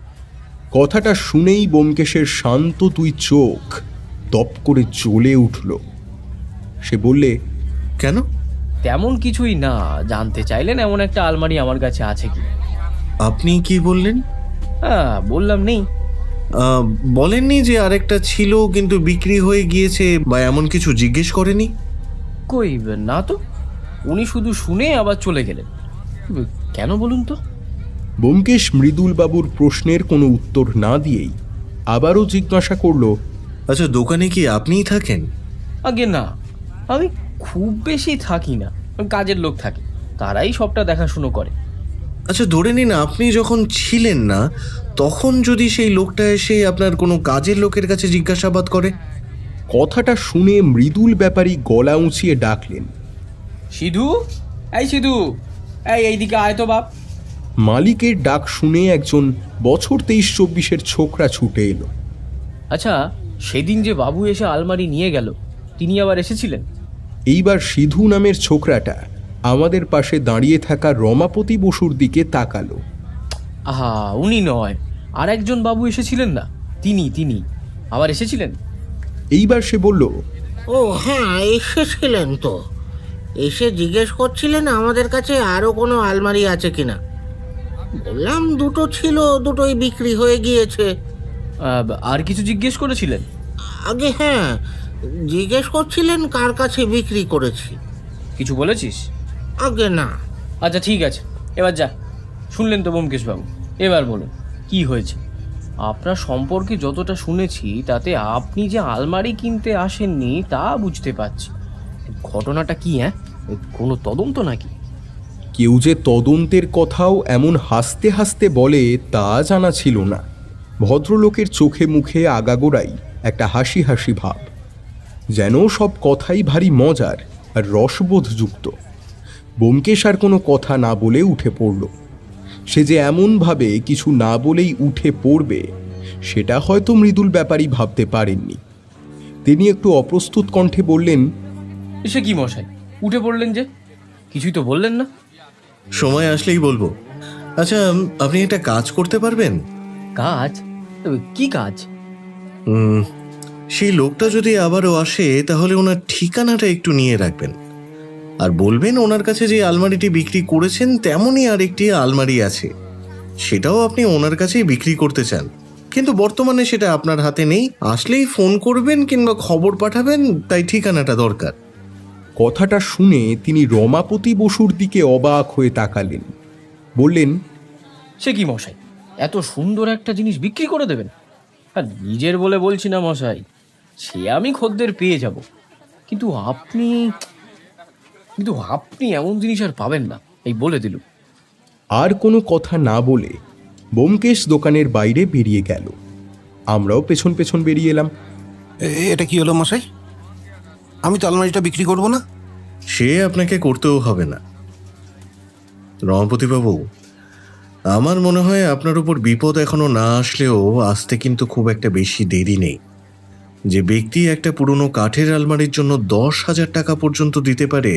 কথাটা শুনেই ব্যোমকেশের শান্ত তুই চোখ দপ করে জ্বলে উঠল। সে বললে, কেন? তেমন কিছুই না, জানতে চাইলেন এমন একটা আলমারি আমার কাছে আছে কি। আপনি কি বললেন? হ্যাঁ, বললাম নেই। বলেননি যে আরেকটা ছিল কিন্তু বিক্রি হয়ে গিয়েছে বা এমন কিছু জিজ্ঞেস করেনি? কই না তো, উনি শুধু শুনে আবার চলে গেলেন। কেন বলুন তো? ব্যোমকেশ মৃদুলবাবুর প্রশ্নের কোনো উত্তর না দিয়েই আবারও জিজ্ঞাসা করল, আচ্ছা, দোকানে কি আপনিই থাকেন? আগে না, আমি খুব বেশি থাকি না, কাজের লোক থাকে, তারাই সবটা দেখাশুনো করে। আচ্ছা, ধরে নিন আপনি যখন ছিলেন না তখন যদি সেই লোকটা এসে আপনার কোনো কাজের লোকের কাছে জিজ্ঞাসাবাদ করে? কথাটা শুনে মৃদুল ব্যাপারী গলা উঁচিয়ে ডাকলেন, সিধু, এই সিধু, এইদিকে আয় তো বাপ। মালিকের ডাক শুনে একজন বছর 23-24 ছোকরা ছুটে এলো। আচ্ছা, সেদিন যে বাবু এসে আলমারি নিয়ে গেল, তিনি আবার এসেছিলেন? এইবার সিধু নামের ছোকরাটা আমাদের পাশে দাঁড়িয়ে থাকা রমাপতি বসুর দিকে তাকালো। আহা, উনি নয়, আর একজন বাবু এসেছিলেন না, তিনি আবার এসেছিলেন। এইবার সে বলল, ও হ্যাঁ, এসেছিলেন তো। এসে জিজ্ঞেস করছিলেন আমাদের কাছে আরও কোনো আলমারি আছে কিনা। বললাম দুটো ছিল, দুটোই বিক্রি হয়ে গিয়েছে। আর কিছু জিজ্ঞেস করেছিলেন? আগে হ্যাঁ, জিজ্ঞেস করছিলেন কার কাছে বিক্রি করেছি। কিছু বলেছিস? আগে না। আচ্ছা ঠিক আছে, এবার যা। শুনলেন তো ব্যোমকেশবাবু, এবার বলুন কি হয়েছে। আপনার সম্পর্কে যতটা শুনেছি তাতে আপনি যে আলমারি কিনতে আসেননি তা বুঝতে পারছি। ঘটনাটা কি? কোনো তদন্ত নাকি? কেউ যে তদন্তের কথাও এমন হাসতে হাসতে বলে তা জানা ছিল না। ভদ্রলোকের চোখে মুখে আগাগোড়াই একটা হাসি হাসি ভাব, যেন সব কথাই ভারী মজার আর রসবোধযুক্ত। ব্যোমকেশ আর কোনো কথা না বলে উঠে পড়ল। সে যে এমনভাবে কিছু না বলেই উঠে পড়বে সেটা হয়তো মৃদুল ব্যাপারী ভাবতে পারেননি। তিনি একটু অপ্রস্তুত কণ্ঠে বললেন, সে কি মশাই, উঠে পড়লেন যে? কিছুই তো বললেন না। সময় আসলেই বলবো। আচ্ছা, আপনি একটা কাজ করতে পারবেন? কাজ? কি কাজ? সেই লোকটা যদি আবারও আসে তাহলে ওনার ঠিকানাটা একটু নিয়ে রাখবেন, আর বলবেন ওনার কাছে যে আলমারিটি বিক্রি করেছেন তেমনই আরেকটি আলমারি আছে, সেটাও আপনি ওনার কাছেই বিক্রি করতে চান, কিন্তু বর্তমানে সেটা আপনার হাতে নেই। আসলেই ফোন করবেন কিংবা খবর পাঠাবেন, তাই ঠিকানাটা দরকার। কথাটা শুনে তিনি রমাপতি বসুর দিকে অবাক হয়ে তাকালেন। বললেন, সে কি মশাই, এত সুন্দর একটা জিনিস বিক্রি করে দেবেন? আর নিজের বলে বলছি না মশাই, সে আমি খদ্দের পেয়ে যাব, কিন্তু আপনি এমন জিনিস আর পাবেন না, এই বলে দিল। আর কোনো কথা না বলে ব্যোমকেশ দোকানের বাইরে বেরিয়ে গেল। আমরাও পেছন পেছন বেরিয়ে এলাম। এটা কি হলো মশাই? আমি তো আলমারিটা বিক্রি করব না। সে আপনাকে করতেও হবে না রমাপতিবাবু। আমার মনে হয় আপনার উপর বিপদ এখনো না আসলেও আসতে কিন্তু খুব একটা বেশি দেরি নেই। যে ব্যক্তি একটা পুরনো কাঠের আলমারির জন্য 10,000 টাকা পর্যন্ত দিতে পারে,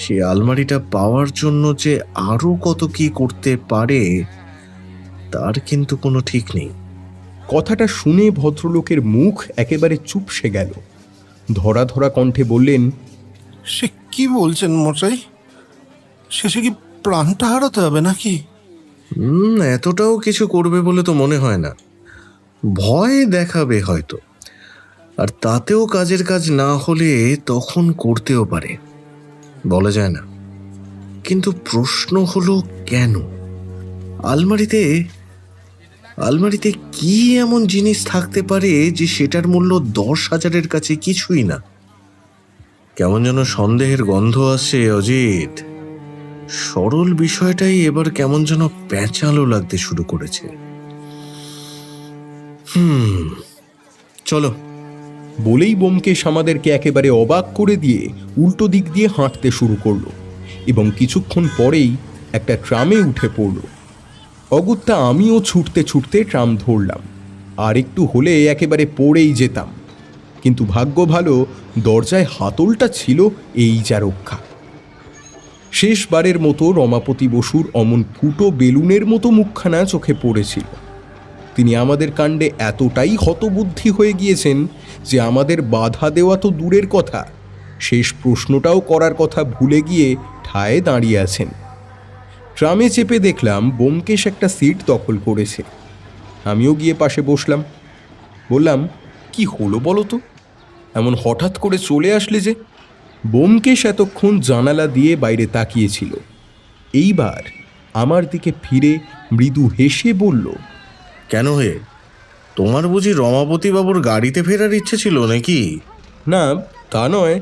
সে আলমারিটা পাওয়ার জন্য যে আরো কত কি করতে পারে তার কিন্তু কোনো ঠিক নেই। কথাটা শুনে ভদ্রলোকের মুখ একেবারে চুপসে গেল। ধরা ধরা কণ্ঠে বললেন, সে কি বলছেন মশাই? শেষে কি প্রাণটা হারাতে হবে নাকি? এতটাও কিছু করবে বলে তো মনে হয় না। ভয় দেখাবে হয়তো, আর তাতেও কাজের কাজ না হলে তখন করতেও পারে, বলা যায় না। কিন্তু প্রশ্ন হলো কেন? আলমারিতে কি এমন জিনিস থাকতে পারে যে সেটার মূল্য 10,000-এর কাছে কিছুই না? কেমন যেন সন্দেহের গন্ধ আসছে অজিত। সরল বিষয়টাই এবার কেমন যেন প্যাঁচালো লাগতে শুরু করেছে। চলো। বলেই ব্যোমকেশ আমাদেরকে একেবারে অবাক করে দিয়ে উল্টো দিক দিয়ে হাঁটতে শুরু করলো এবং কিছুক্ষণ পরেই একটা ট্রামে উঠে পড়ল। অগত্যা আমিও ছুটতে ছুটতে ট্রাম ধরলাম। আর একটু হলে একেবারে পড়েই যেতাম, কিন্তু ভাগ্য ভালো দরজায় হাতলটা ছিল, এই যা রক্ষা। শেষবারের মতো রমাপতি বসুর অমন ফুটো বেলুনের মতো মুখখানা চোখে পড়েছিল। তিনি আমাদের কাণ্ডে এতটাই হতবুদ্ধি হয়ে গিয়েছেন যে আমাদের বাধা দেওয়া তো দূরের কথা, শেষ প্রশ্নটাও করার কথা ভুলে গিয়ে ঠায় দাঁড়িয়ে আছেন। ট্রামে চেপে দেখলাম ব্যোমকেশ একটা সিট দখল করেছে। আমিও গিয়ে পাশে বসলাম। বললাম, কি হলো বলো তো, এমন হঠাৎ করে চলে আসলে যে? ব্যোমকেশ এতক্ষণ জানালা দিয়ে বাইরে তাকিয়েছিল। এইবার আমার দিকে ফিরে মৃদু হেসে বলল, কেন হে, তোমার বুঝি রমাপতি বাবুর গাড়িতে ফেরার ইচ্ছে ছিল নাকি? না, তা নয়।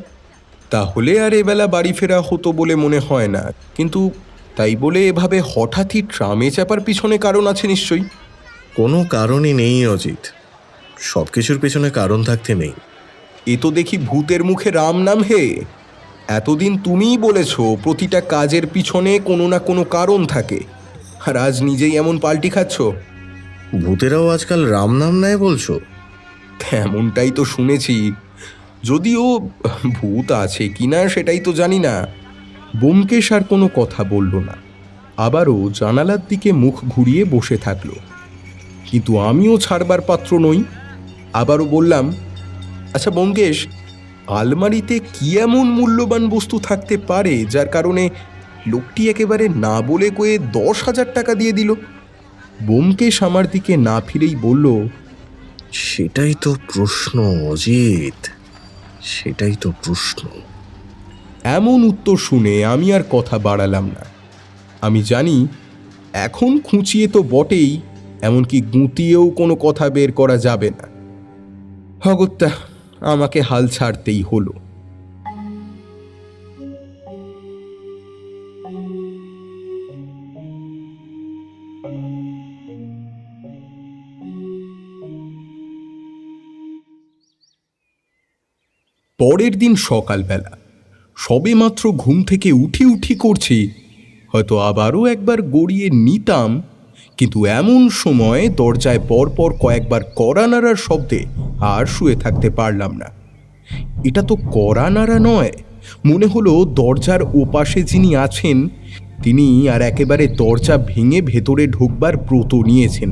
তাহলে আর এবেলা বাড়ি ফেরা হতো বলে মনে হয় না, কিন্তু তাই বলে এভাবে হঠাৎই ট্রামে চাপার পিছনে কারণ আছে নিশ্চয়ই। কোনো কারণই নেই অজিত, সব কিছুর পেছনে কারণ থাকতে নেই। এ তো দেখি ভূতের মুখে রাম নাম হে। এতদিন তুমিই বলেছ প্রতিটা কাজের পিছনে কোনো না কোনো কারণ থাকে, আর আজ নিজেই এমন পাল্টি খাচ্ছ। ভূতেরাও আজকাল রাম নাম নেয় বলছো? এমনটাই তো শুনেছি, যদিও ভূত আছে কিনা সেটাই তো জানি না। ব্যোমকেশ আর কোনো কথা বলল না, আবারও জানালার দিকে মুখ ঘুরিয়ে বসে থাকলো। কিন্তু আমিও ছাড়বার পাত্র নই। আবারও বললাম, আচ্ছা ব্যোমকেশ, আলমারিতে কি এমন মূল্যবান বস্তু থাকতে পারে যার কারণে লোকটি একেবারে না বলে কয়ে 10,000 টাকা দিয়ে দিল? ব্যোমকেশ আমার দিকে না ফিরেই বলল, সেটাই তো প্রশ্ন অজিত, সেটাই তো প্রশ্ন। এমন উত্তর শুনে আমি আর কথা বাড়ালাম না। আমি জানি এখন খুঁচিয়ে তো বটেই, এমনকি গুঁতিয়েও কোনো কথা বের করা যাবে না। অগত্যা আমাকে হাল ছাড়তেই হলো। পরের দিন সকালবেলা সবে মাত্র ঘুম থেকে উঠি করছি, হয়তো আবারও একবার গড়িয়ে নিতাম, কিন্তু এমন সময় দরজায় পরপর কয়েকবার কড়া নাড়ার শব্দে আর শুয়ে থাকতে পারলাম না। এটা তো কড়া নাড়া নয়, মনে হলো দরজার ওপাশে যিনি আছেন তিনি আর একেবারে দরজা ভেঙে ভেতরে ঢুকবার ব্রত নিয়েছেন।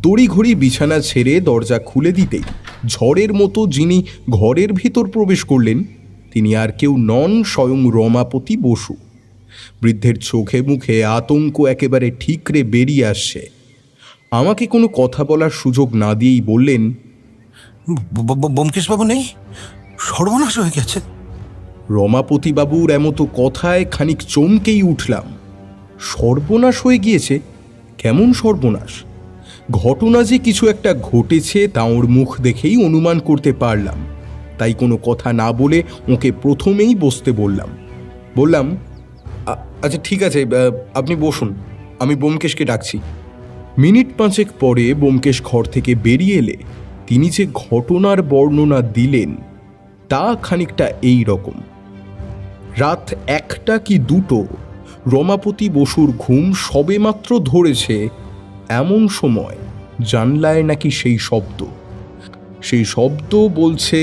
তড়িঘড়ি বিছানা ছেড়ে দরজা খুলে দিতেই ঝড়ের মতো যিনি ঘরের ভিতর প্রবেশ করলেন তিনি আর কেউ নন, স্বয়ং রমাপতি বসু। বৃদ্ধের চোখে মুখে আতঙ্ক একেবারে ঠিকরে বেরিয়ে আসছে। আমাকে কোনো কথা বলার সুযোগ না দিয়েই বললেন, ব্যোমকেশবাবু নেই, সর্বনাশ হয়ে গেছে। রমাপতি বাবুর এমতো কথায় খানিক চমকেই উঠলাম। সর্বনাশ হয়ে গিয়েছে? কেমন সর্বনাশ? ঘটনা যে কিছু একটা ঘটেছে তা ওর মুখ দেখেই অনুমান করতে পারলাম, তাই কোনো কথা না বলে ওকে প্রথমেই বসতে বললাম, আচ্ছা ঠিক আছে, আপনি বসুন, আমি ব্যোমকেশকে ডাকছি। মিনিট 5 পরে ব্যোমকেশ ঘর থেকে বেরিয়ে এলে তিনি যে ঘটনার বর্ণনা দিলেন তা খানিকটা এই রকম। রাত 1টা কি 2টো রমাপতি বসুর ঘুম সবেমাত্র ধরেছে, এমন সময় জানলায় নাকি সেই শব্দ বলছে,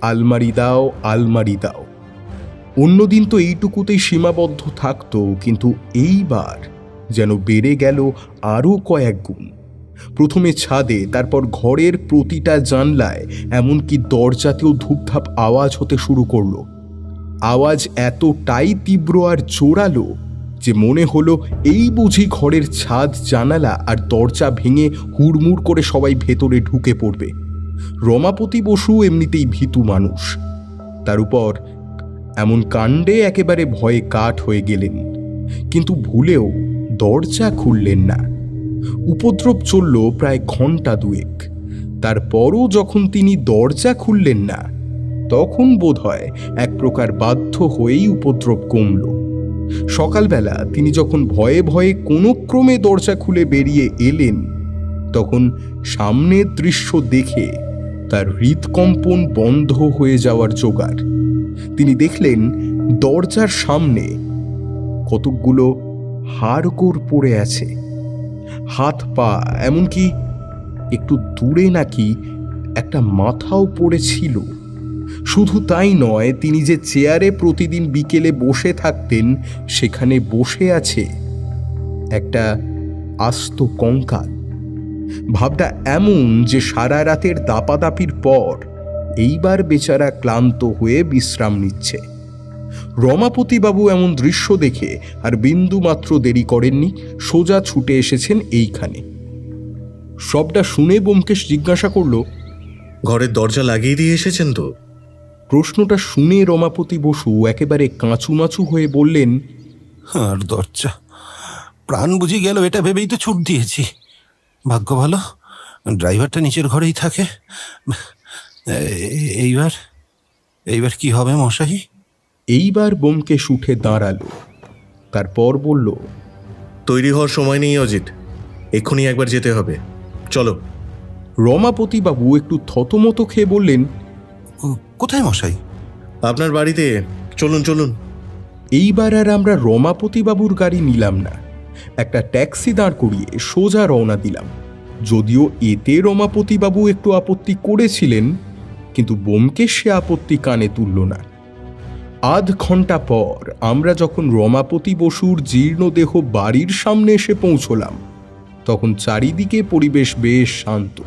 আলমারি দাও, আলমারি দাও। অন্যদিন তো এইটুকুতেই সীমাবদ্ধ থাকতো, কিন্তু এইবার যেন বেড়ে গেল আরও কয়েক গুণ। প্রথমে ছাদে, তারপর ঘরের প্রতিটা জানলায়, এমনকি দরজাতেও ধূপধাপ আওয়াজ হতে শুরু করলো। আওয়াজ এতটাই তীব্র আর জোরালো যে মনে হলো এই বুঝি ঘরের ছাদ, জানালা আর দরজা ভেঙে হুড়মুড় করে সবাই ভেতরে ঢুকে পড়বে। রমাপতি বসু এমনিতেই ভীতু মানুষ, তার উপর এমন কাণ্ডে একেবারে ভয়ে কাঠ হয়ে গেলেন, কিন্তু ভুলেও দরজা খুললেন না। উপদ্রব চলল প্রায় ঘণ্টা 2। তারপরও যখন তিনি দরজা খুললেন না, তখন বোধহয় এক প্রকার বাধ্য হয়েই উপদ্রব কমল। সকালবেলা তিনি যখন ভয়ে ভয়ে কোনো ক্রমে দরজা খুলে বেরিয়ে এলেন, তখন সামনের দৃশ্য দেখে তার হৃদকম্পন বন্ধ হয়ে যাওয়ার জোগাড়। তিনি দেখলেন দরজার সামনে কতকগুলো হাড়গোড় পড়ে আছে, হাত পা, এমনকি একটু দূরে নাকি একটা মাথাও পড়েছিল। শুধু তাই নয়, তিনি যে চেয়ারে প্রতিদিন বিকেলে বসে থাকতেন সেখানে বসে আছে একটা আস্ত কঙ্কাল। ভাবটা এমন যে সারা রাতের দাপাদাপির পর এইবার বেচারা ক্লান্ত হয়ে বিশ্রাম নিচ্ছে। রমাপতিবাবু এমন দৃশ্য দেখে আর বিন্দু মাত্র দেরি করেননি, সোজা ছুটে এসেছেন এইখানে। সবটা শুনে ব্যোমকেশ জিজ্ঞাসা করল, ঘরের দরজা লাগিয়ে দিয়ে এসেছেন তো? প্রশ্নটা শুনে রমাপতি বসু একেবারে কাঁচুমাচু হয়ে বললেন, আর দরজা, প্রাণ বুঝি গেল এটা ভেবেই তো ছুট দিয়েছি। ভাগ্য ভালো ড্রাইভারটা নিচের ঘরেই থাকে। এইবার কি হবে মশাই? এইবার ব্যোমকেশ উঠে দাঁড়ালো, তারপর বলল, তৈরি হওয়ার সময় নেই অজিত, এক্ষুনি একবার যেতে হবে, চলো। রমাপতিবাবু একটু থতমত খেয়ে বললেন, কোথায় মশাই? আপনার বাড়িতে, চলুন চলুন। এইবার আর আমরা রমাপতিবাবুর গাড়ি নিলাম না, একটা ট্যাক্সি দাঁড় করিয়ে সোজা রওনা দিলাম। যদিও এতে রমাপতিবাবু একটু আপত্তি করেছিলেন, কিন্তু ব্যোমকেশ সে আপত্তি কানে তুলল না। আধ ঘন্টা পর আমরা যখন রমাপতি বসুর জীর্ণদেহ বাড়ির সামনে এসে পৌঁছলাম, তখন চারিদিকে পরিবেশ বেশ শান্ত।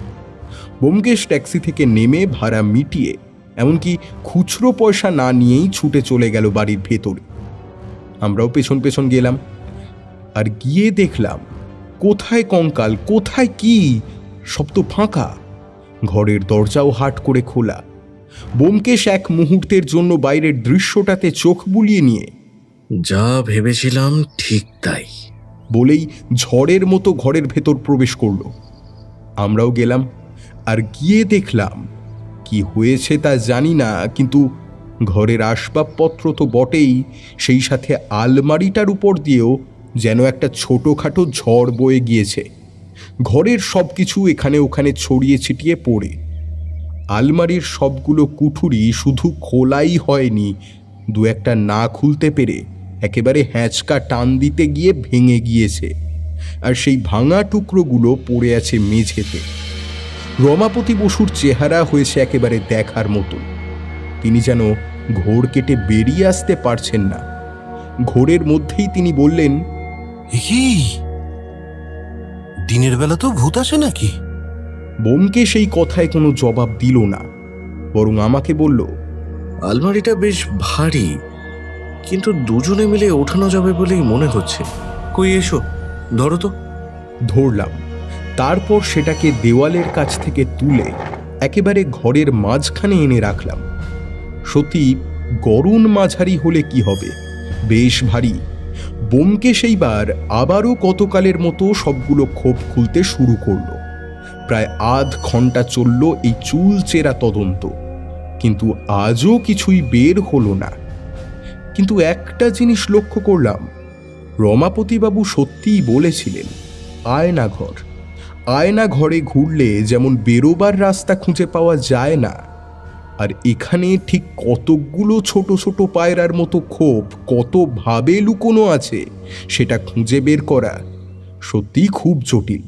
ব্যোমকেশ ট্যাক্সি থেকে নেমে ভাড়া মিটিয়ে, এমনকি খুচরো পয়সা না নিয়েই ছুটে চলে গেল বাড়ির ভেতরে। আমরাও পেছন পেছন গেলাম, আর গিয়ে দেখলাম কোথায় কঙ্কাল, কোথায় কি, সব তো ফাঁকা। ঘরের দরজাও হাট করে খোলা। ব্যোমকেশ এক মুহূর্তের জন্য বাইরের দৃশ্যটাতে চোখ বুলিয়ে নিয়ে, যা ভেবেছিলাম ঠিক তাই বলেই ঝড়ের মতো ঘরের ভেতর প্রবেশ করল। আমরাও গেলাম, আর গিয়ে দেখলাম কি হয়েছে তা জানি না, কিন্তু ঘরের আসবাবপত্র তো বটেই, সেই সাথে আলমারিটার উপর দিয়েও যেন একটা ছোটোখাটো ঝড় বয়ে গিয়েছে। ঘরের সব কিছু এখানে ওখানে ছড়িয়ে ছিটিয়ে পড়ে। আলমারির সবগুলো কুঠুরি শুধু খোলাই হয়নি, দু একটা না খুলতে পেরে একেবারে হ্যাঁচকা টান দিতে গিয়ে ভেঙে গিয়েছে, আর সেই ভাঙা টুকরোগুলো পড়ে আছে মেঝেতে। রমাপতি বসুর চেহারা হয়েছে একেবারে দেখার মতো। তিনি যেন ঘোর কেটে বেরিয়ে আসতে পারছেন না। ঘোরের মধ্যেই তিনি বললেন, কি দিনের বেলা তো ভূত আসে নাকি? ব্যোমকেশ সেই কথায় কোনো জবাব দিল না, বরং আমাকে বলল, আলমারিটা বেশ ভারী, কিন্তু দুজনে মিলে ওঠানো যাবে বলেই মনে হচ্ছে। কই এসো, ধরো তো। ধরলাম। তারপর সেটাকে দেওয়ালের কাছ থেকে তুলে একেবারে ঘরের মাঝখানে এনে রাখলাম। সত্যি গরুণ মাঝারি হলে কি হবে, বেশ ভারী। ব্যোমকেশ এইবার আবারও কতকালের মতো সবগুলো খোপ খুলতে শুরু করলো। প্রায় আধ ঘন্টা চলল এই চুল চেরা তদন্ত, কিন্তু আজও কিছুই বের হলো না। কিন্তু একটা জিনিস লক্ষ্য করলাম, রমাপতিবাবু সত্যিই বলেছিলেন আয়নাঘর। আয়নাঘরে ঘুরলে যেমন বেরোবার রাস্তা খুঁজে পাওয়া যায় না, আর এখানে ঠিক কতকগুলো ছোট ছোট পায়রার মতো খোপ কতভাবে লুকোনো আছে সেটা খুঁজে বের করা সত্যিই খুব জটিল।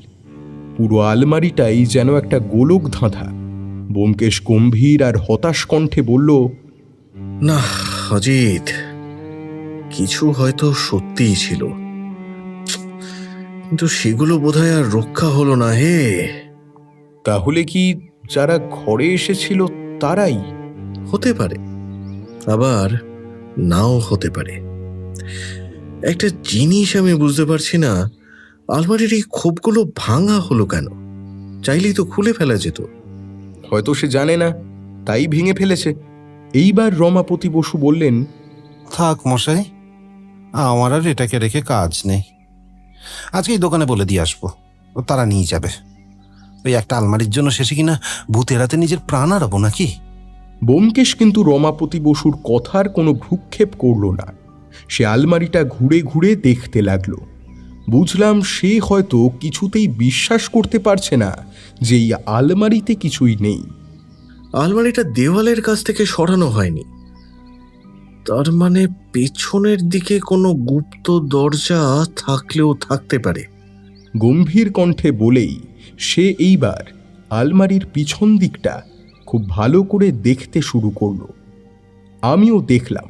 পুরো আলমারিটাই যেন একটা গোলক ধাঁধা। ব্যোমকেশ গম্ভীর আর হতাশ কণ্ঠে বলল, না অজিত, কিছু হয়তো সত্যিই ছিল, কিন্তু সেগুলো বোধহয় আর রক্ষা হলো না। হে, তাহলে কি যারা ঘরে এসেছিল তারাই? হতে পারে, আবার নাও হতে পারে। একটা জিনিস আমি বুঝতে পারছি না, আলমারির এই খোপগুলো ভাঙা হলো কেন? চাইলেই তো খুলে ফেলা যেত। হয়তো সে জানে না, তাই ভেঙে ফেলেছে। এইবার রমাপতি বসু বললেন, থাক মশাই, আমার আর এটাকে রেখে কাজ নেই। আজকেই দোকানে বলে দিয়ে আসবো, তারা নিয়ে যাবে। ওই একটা আলমারির জন্য শেষে কিনা ভূতের হাতে নিজের প্রাণ হারাবো নাকি? ব্যোমকেশ কিন্তু রমাপতি বসুর কথার কোনো ভ্রুক্ষেপ করল না। সে আলমারিটা ঘুরে ঘুরে দেখতে লাগলো। বুঝলাম সে হয়তো কিছুতেই বিশ্বাস করতে পারছে না যে এই আলমারিতে কিছুই নেই। আলমারিটা দেওয়ালের কাছ থেকে সরানো হয়নি, তার মানে পেছনের দিকে কোনো গুপ্ত দরজা থাকলেও থাকতে পারে। গম্ভীর কণ্ঠে বলেই সে এইবার আলমারির পিছন দিকটা খুব ভালো করে দেখতে শুরু করলো। আমিও দেখলাম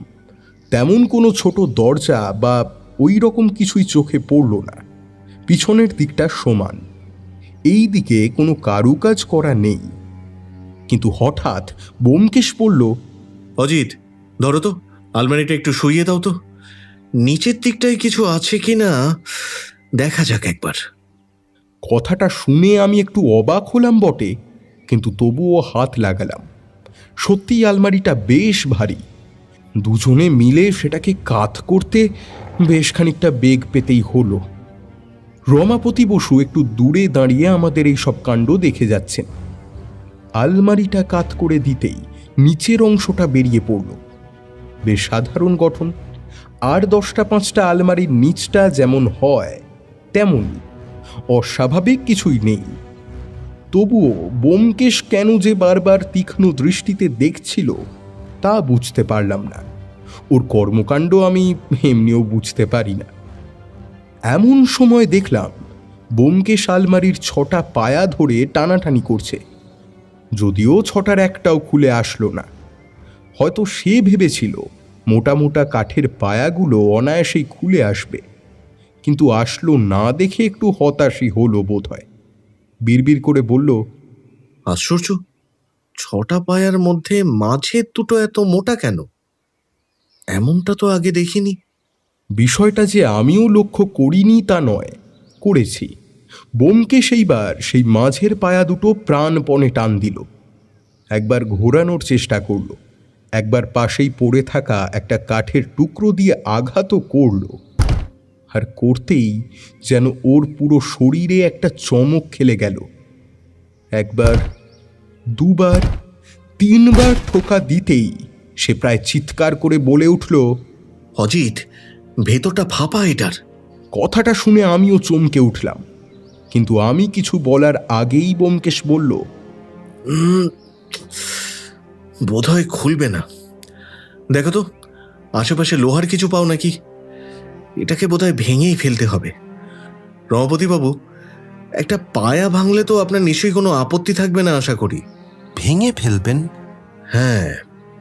তেমন কোনো ছোট দরজা বা ওই রকম কিছুই চোখে পড়ল না। পিছনের দিকটা সমান, এই দিকে কোনো কারুকাজ করা নেই। কিন্তু হঠাৎ ব্যোমকেশ পড়ল, অজিত, ধরো তো, আলমারিটা একটু শুইয়ে দাও তো, নিচের দিকটায় কিছু আছে কিনা দেখা যাক একবার। কথাটা শুনে আমি একটু অবাক হলাম বটে, কিন্তু তবুও হাত লাগালাম। সত্যিই আলমারিটা বেশ ভারী। দুজনে মিলে সেটাকে কাত করতে বেশ খানিকটা বেগ পেতেই হলো। রমাপতি বসু একটু দূরে দাঁড়িয়ে আমাদের এই সব কাণ্ড দেখে যাচ্ছেন। আলমারিটা কাত করে দিতেই নিচের অংশটা বেরিয়ে পড়ল। বেশ সাধারণ গঠন, আর 10টা-5টা আলমারির নিচটা যেমন হয় তেমনই, অস্বাভাবিক কিছুই নেই। তবুও ব্যোমকেশ কেন যে বারবার তীক্ষ্ণ দৃষ্টিতে দেখছিল তা বুঝতে পারলাম না। ওর কর্মকাণ্ড আমি এমনিও বুঝতে পারি না। এমন সময় দেখলাম ব্যোমকেশ আলমারির 6টা পায়া ধরে টানাটানি করছে, যদিও 6টার একটাও খুলে আসলো না। হয়তো সে ভেবেছিল মোটা মোটা কাঠের পায়াগুলো অনায়াসেই খুলে আসবে, কিন্তু আসলো না দেখে একটু হতাশই হলো বোধ হয়। বিড়বিড় করে বলল, আশ্চর্য, 6টা পায়ার মধ্যে মাঝের দুটো এত মোটা কেন? এমনটা তো আগে দেখিনি। বিষয়টা যে আমিও লক্ষ্য করিনি তা নয়, করেছি। ব্যোমকেশ এইবার সেই মাঝের পায়া দুটো প্রাণপণে টান দিল। একবার ঘোরানোর চেষ্টা করল, একবার পাশেই পড়ে থাকা একটা কাঠের টুকরো দিয়ে আঘাতও করল। আর করতেই যেন ওর পুরো শরীরে একটা চমক খেলে গেল। একবার, দুবার, 3বার ঠোকা দিতেই সে প্রায় চিৎকার করে বলে উঠল, অজিত, ভেতরটা ফাঁপা এটার। কথাটা শুনে আমিও চমকে উঠলাম, কিন্তু আমি কিছু বলার আগেই ব্যোমকেশ বলল, বোধহয় খুলবে না। দেখো তো, আশেপাশে লোহার কিছু পাও নাকি? এটাকে বোধহয় ভেঙেই ফেলতে হবে। রমাপতিবাবু, একটা পায়া ভাঙলে তো আপনার নিশ্চয়ই কোনো আপত্তি থাকবে না আশা করি। ভেঙে ফেলবেন? হ্যাঁ,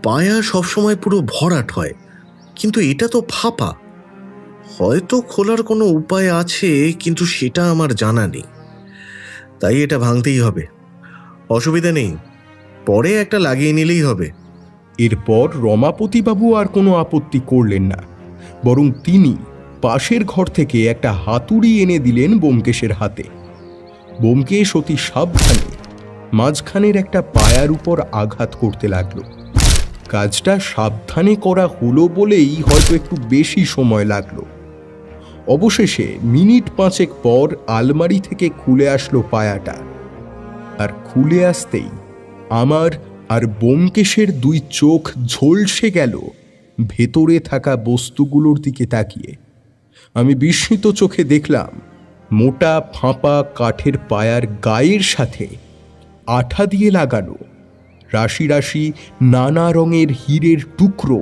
পায়া সবসময় পুরো ভরাট হয়, কিন্তু এটা তো ফাঁপা। হয়তো খোলার কোনো উপায় আছে, কিন্তু সেটা আমার জানা নেই। তাই এটা ভাঙতেই হবে। অসুবিধা নেই, পরে একটা লাগিয়ে নিলেই হবে। এরপর রমাপতিবাবু আর কোনো আপত্তি করলেন না, বরং তিনি পাশের ঘর থেকে একটা হাতুড়ি এনে দিলেন ব্যোমকেশের হাতে। ব্যোমকেশ অতি সাবধানে মাঝখানের একটা পায়ার উপর আঘাত করতে লাগলো। কাজটা সাবধানে করা হলো বলেই হয়তো একটু বেশি সময় লাগলো। অবশেষে মিনিট 5 পর আলমারি থেকে খুলে আসলো পায়াটা। আর খুলে আসতেই আমার আর ব্যোমকেশের 2 চোখ ঝলসে গেল ভেতরে থাকা বস্তুগুলোর দিকে তাকিয়ে। আমি বিস্মিত চোখে দেখলাম মোটা ফাঁপা কাঠের পায়ার গায়ের সাথে আঠা দিয়ে লাগানো রাশি রাশি নানা রঙের হীরের টুকরো।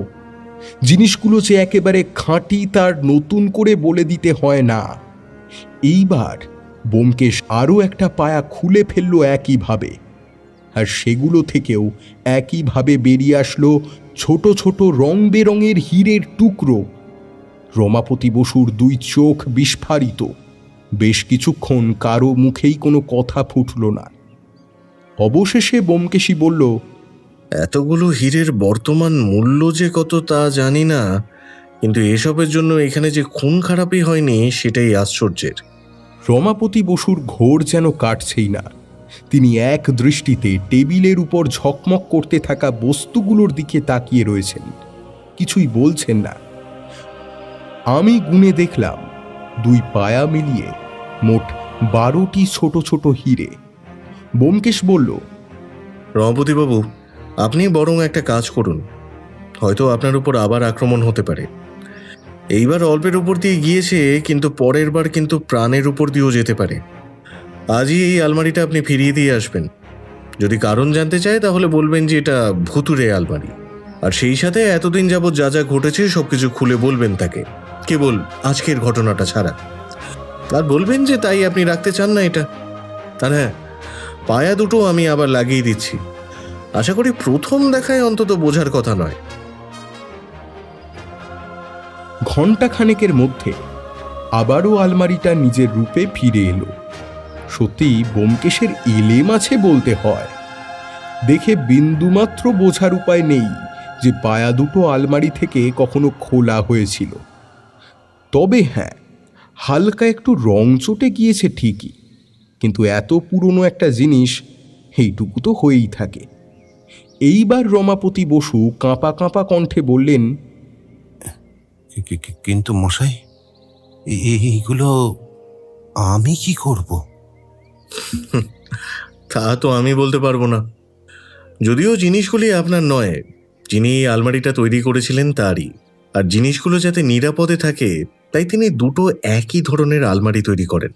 জিনিসগুলো যে একেবারে খাঁটি তার নতুন করে বলে দিতে হয় না। এইবার ব্যোমকেশ আরও একটা পায়া খুলে ফেললো একইভাবে, আর সেগুলো থেকেও একইভাবে বেরিয়ে আসলো ছোট ছোট রং বেরঙের হীরের টুকরো। রমাপতি বসুর 2 চোখ বিস্ফারিত। বেশ কিছুক্ষণ কারো মুখেই কোনো কথা ফুটল না। অবশেষে ব্যোমকেশী বলল, এতগুলো হীরের বর্তমান মূল্য যে কত তা জানি না, কিন্তু এসবের জন্য এখানে যে খুন খারাপই হয়নি সেটাই আশ্চর্যের। রমাপতি বসুর ঘোর যেন কাটছেই না। তিনি এক দৃষ্টিতে টেবিলের উপর ঝকমক করতে থাকা বস্তুগুলোর দিকে তাকিয়ে রয়েছেন, কিছুই বলছেন না। আমি গুনে দেখলাম 2 পায়া মিলিয়ে মোট 12টি ছোট ছোট হীরে। ব্যোমকেশ বলল, রমাপতিবাবু, আপনি বরং একটা কাজ করুন, হয়তো আপনার উপর আবার আক্রমণ হতে পারে। এইবার অল্পের উপর দিয়ে গিয়েছে, কিন্তু পরের বার কিন্তু প্রাণের উপর দিয়েও যেতে পারে। আজই এই আলমারিটা আপনি ফিরিয়ে দিয়ে আসবেন। যদি কারণ জানতে চায় তাহলে বলবেন যে এটা ভুতুরে আলমারি, আর সেই সাথে এতদিন যাবৎ যা যা ঘটেছে সবকিছু খুলে বলবেন তাকে, কেবল আজকের ঘটনাটা ছাড়া। আর বলবেন যে তাই আপনি রাখতে চান না এটা। আর হ্যাঁ, পায়া দুটো আমি আবার লাগিয়ে দিচ্ছি। আশা করি প্রথম দেখায় অন্তত বোঝার কথা নয়। ঘণ্টাখানেকের মধ্যে আবারও আলমারিটা নিজের রূপে ফিরে এলো। সত্যি ব্যোমকেশের এলেম আছে বলতে হয়। দেখে বিন্দুমাত্র বোঝার উপায় নেই যে পায়া দুটো আলমারি থেকে কখনো খোলা হয়েছিল। তবে হ্যাঁ, হালকা একটু রং চটে গিয়েছে ঠিকই, কিন্তু এত পুরনো একটা জিনিস এইটুকু তো হয়েই থাকে। এইবার রমাপতি বসু কাঁপা কাঁপা কণ্ঠে বললেন, কিন্তু মশাই, এইগুলো আমি কি করব? তা তো আমি বলতে পারবো না। যদিও জিনিসগুলি আপনার নয়, যিনি এই আলমারিটা তৈরি করেছিলেন তারই। আর জিনিসগুলো যাতে নিরাপদে থাকে তাই তিনি দুটো একই ধরনের আলমারি তৈরি করেন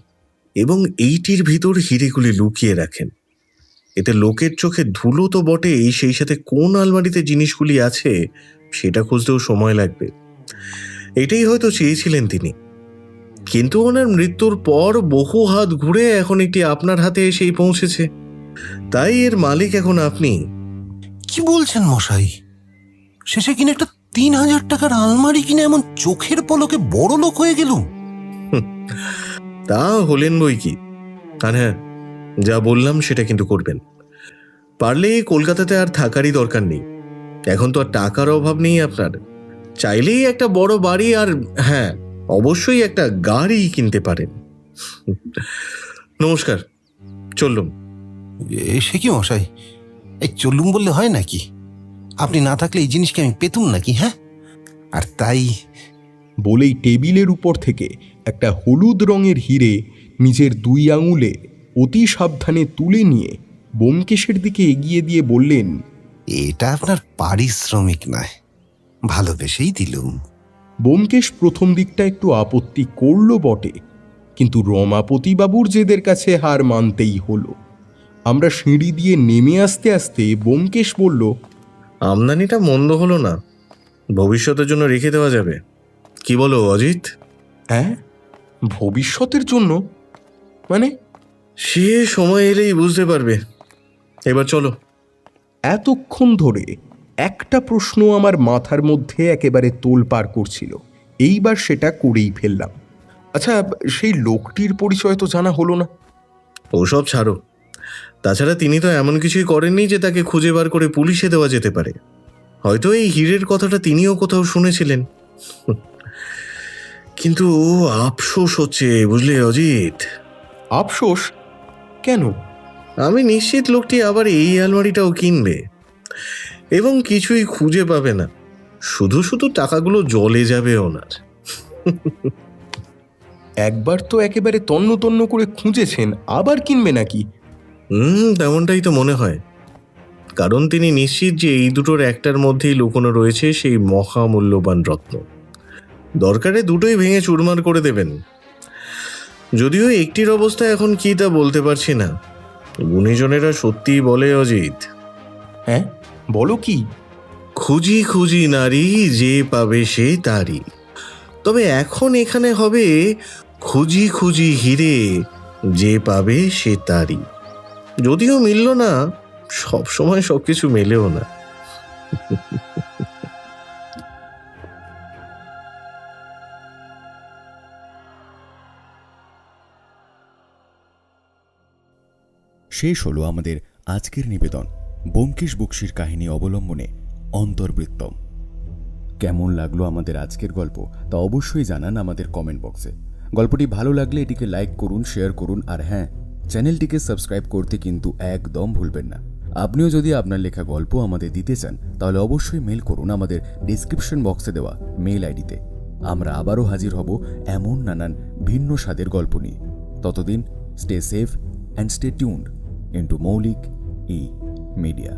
এবং এইটির ভিতর হিরেগুলি লুকিয়ে রাখেন। এতে লোকের চোখে ধুলো তো বটেই, সেই সাথে কোন আলমারিতে জিনিসগুলি আছে সেটা খুঁজতেও সময় লাগবে। এটাই হয়তো চেয়েছিলেন তিনি। কিন্তু ওনার মৃত্যুর পর বহু হাত ঘুরে এখন এটি আপনার হাতে এসেই পৌঁছেছে, তাই এর মালিক এখন আপনি। কি বলছেন মশাই? শেষে কিনে একটা ৩,০০০ টাকার আলমারি কিনে এমন চোখের পলকে বড় লোক হয়ে গেলুম? তা হলেন বই কি। আর হ্যাঁ, যা বললাম সেটা কিন্তু করবেন। পারলে কলকাতাতে আর থাকারই দরকার নেই। এখন তো আর টাকার অভাব নেই আপনার। চাইলেই একটা বড় বাড়ি আর হ্যাঁ, অবশ্যই একটা গাড়ি কিনতে পারেন। নমস্কার, চললুম। সে কি মশাই, এই চললুম বললে হয় নাকি? আপনি না থাকলে এই জিনিসকে আমি পেতুম নাকি? হ্যাঁ, আর তাই বলেই টেবিলের উপর থেকে একটা হলুদ রঙের হিরে নিজের 2 আঙুলে অতি সাবধানে তুলে নিয়ে ব্যোমকেশের দিকে এগিয়ে দিয়ে বললেন, এটা আপনার পারিশ্রমিক নয়, ভালোবেসেই দিলুম। ব্যোমকেশ প্রথম দিকটা একটু আপত্তি করল বটে, কিন্তু রমাপতি বাবুর জেদের কাছে হার মানতেই হলো। আমরা সিঁড়ি দিয়ে নেমে আসতে আসতে ব্যোমকেশ বলল, আমদানিটা মন্দ হলো না, ভবিষ্যতের জন্য রেখে দেওয়া যাবে। কি বলো অজিত? হ্যাঁ, ভবিষ্যতের জন্য মানে? সে সময় এলেই বুঝতে পারবে। এবার চলো। এতক্ষণ ধরে একটা প্রশ্ন আমার মাথার মধ্যে একেবারে তোলপাড় করছিল, এইবার সেটা করেই ফেললাম। আচ্ছা, সেই লোকটির পরিচয় তো জানা হলো না। ওসব ছাড়ো। তাছাড়া তিনি তো এমন কিছুই করেননি যে তাকে খুঁজে বার করে পুলিশে দেওয়া যেতে পারে। হয়তো এই হীরের কথাটা তিনিও কোথাও শুনেছিলেন। কিন্তু আফসোস হচ্ছে, বুঝলে অজিত? আফসোস কেন? আমি নিশ্চিত লোকটি আবার এই আলমারিটাও কিনবে এবং কিছুই খুঁজে পাবে না। শুধু শুধু টাকাগুলো জলে যাবে ওনার। একবার তো একেবারে তন্ন তন্ন করে খুঁজেছেন, আবার কিনবে নাকি? তেমনটাই তো মনে হয়। কারণ তিনি নিশ্চিত যে এই দুটোর একটার মধ্যেই লুকোনো রয়েছে সেই মহামূল্যবান রত্ন। দরকারে দুটোই ভেঙে চুরমার করে দেবেন। যদিও একটির অবস্থা এখন কি তা বলতে পারছি না। গুণীজনেরা সত্যিই বলে অজিত। হ্যাঁ, বলো কি? খুঁজি খুঁজি নারী, যে পাবে সে তারই। তবে এখন এখানে হবে খুঁজি খুঁজি হিরে, যে পাবে সে তারই। যদিও মিলল না, সব সময় সবকিছু মেলেও না। শেষ হলো আমাদের আজকের নিবেদন, ব্যোমকেশ বক্সীর কাহিনী অবলম্বনে অন্তর্বৃত্তম। কেমন লাগলো আমাদের আজকের গল্প তা অবশ্যই জানান আমাদের কমেন্ট বক্সে। গল্পটি ভালো লাগলে এটিকে লাইক করুন, শেয়ার করুন, আর হ্যাঁ, চ্যানেলটিকে সাবস্ক্রাইব করতে কিন্তু একদম ভুলবেন না। আপনিও যদি আপনার লেখা গল্প আমাদের দিতে চান তাহলে অবশ্যই মেল করুন আমাদের ডিসক্রিপশন বক্সে দেওয়া মেল আইডিতে। আমরা আবারও হাজির হব এমন নানান ভিন্ন স্বাদের গল্প নিয়ে। ততদিন stay safe and stay tuned into মৌলিক ই মিডিয়া।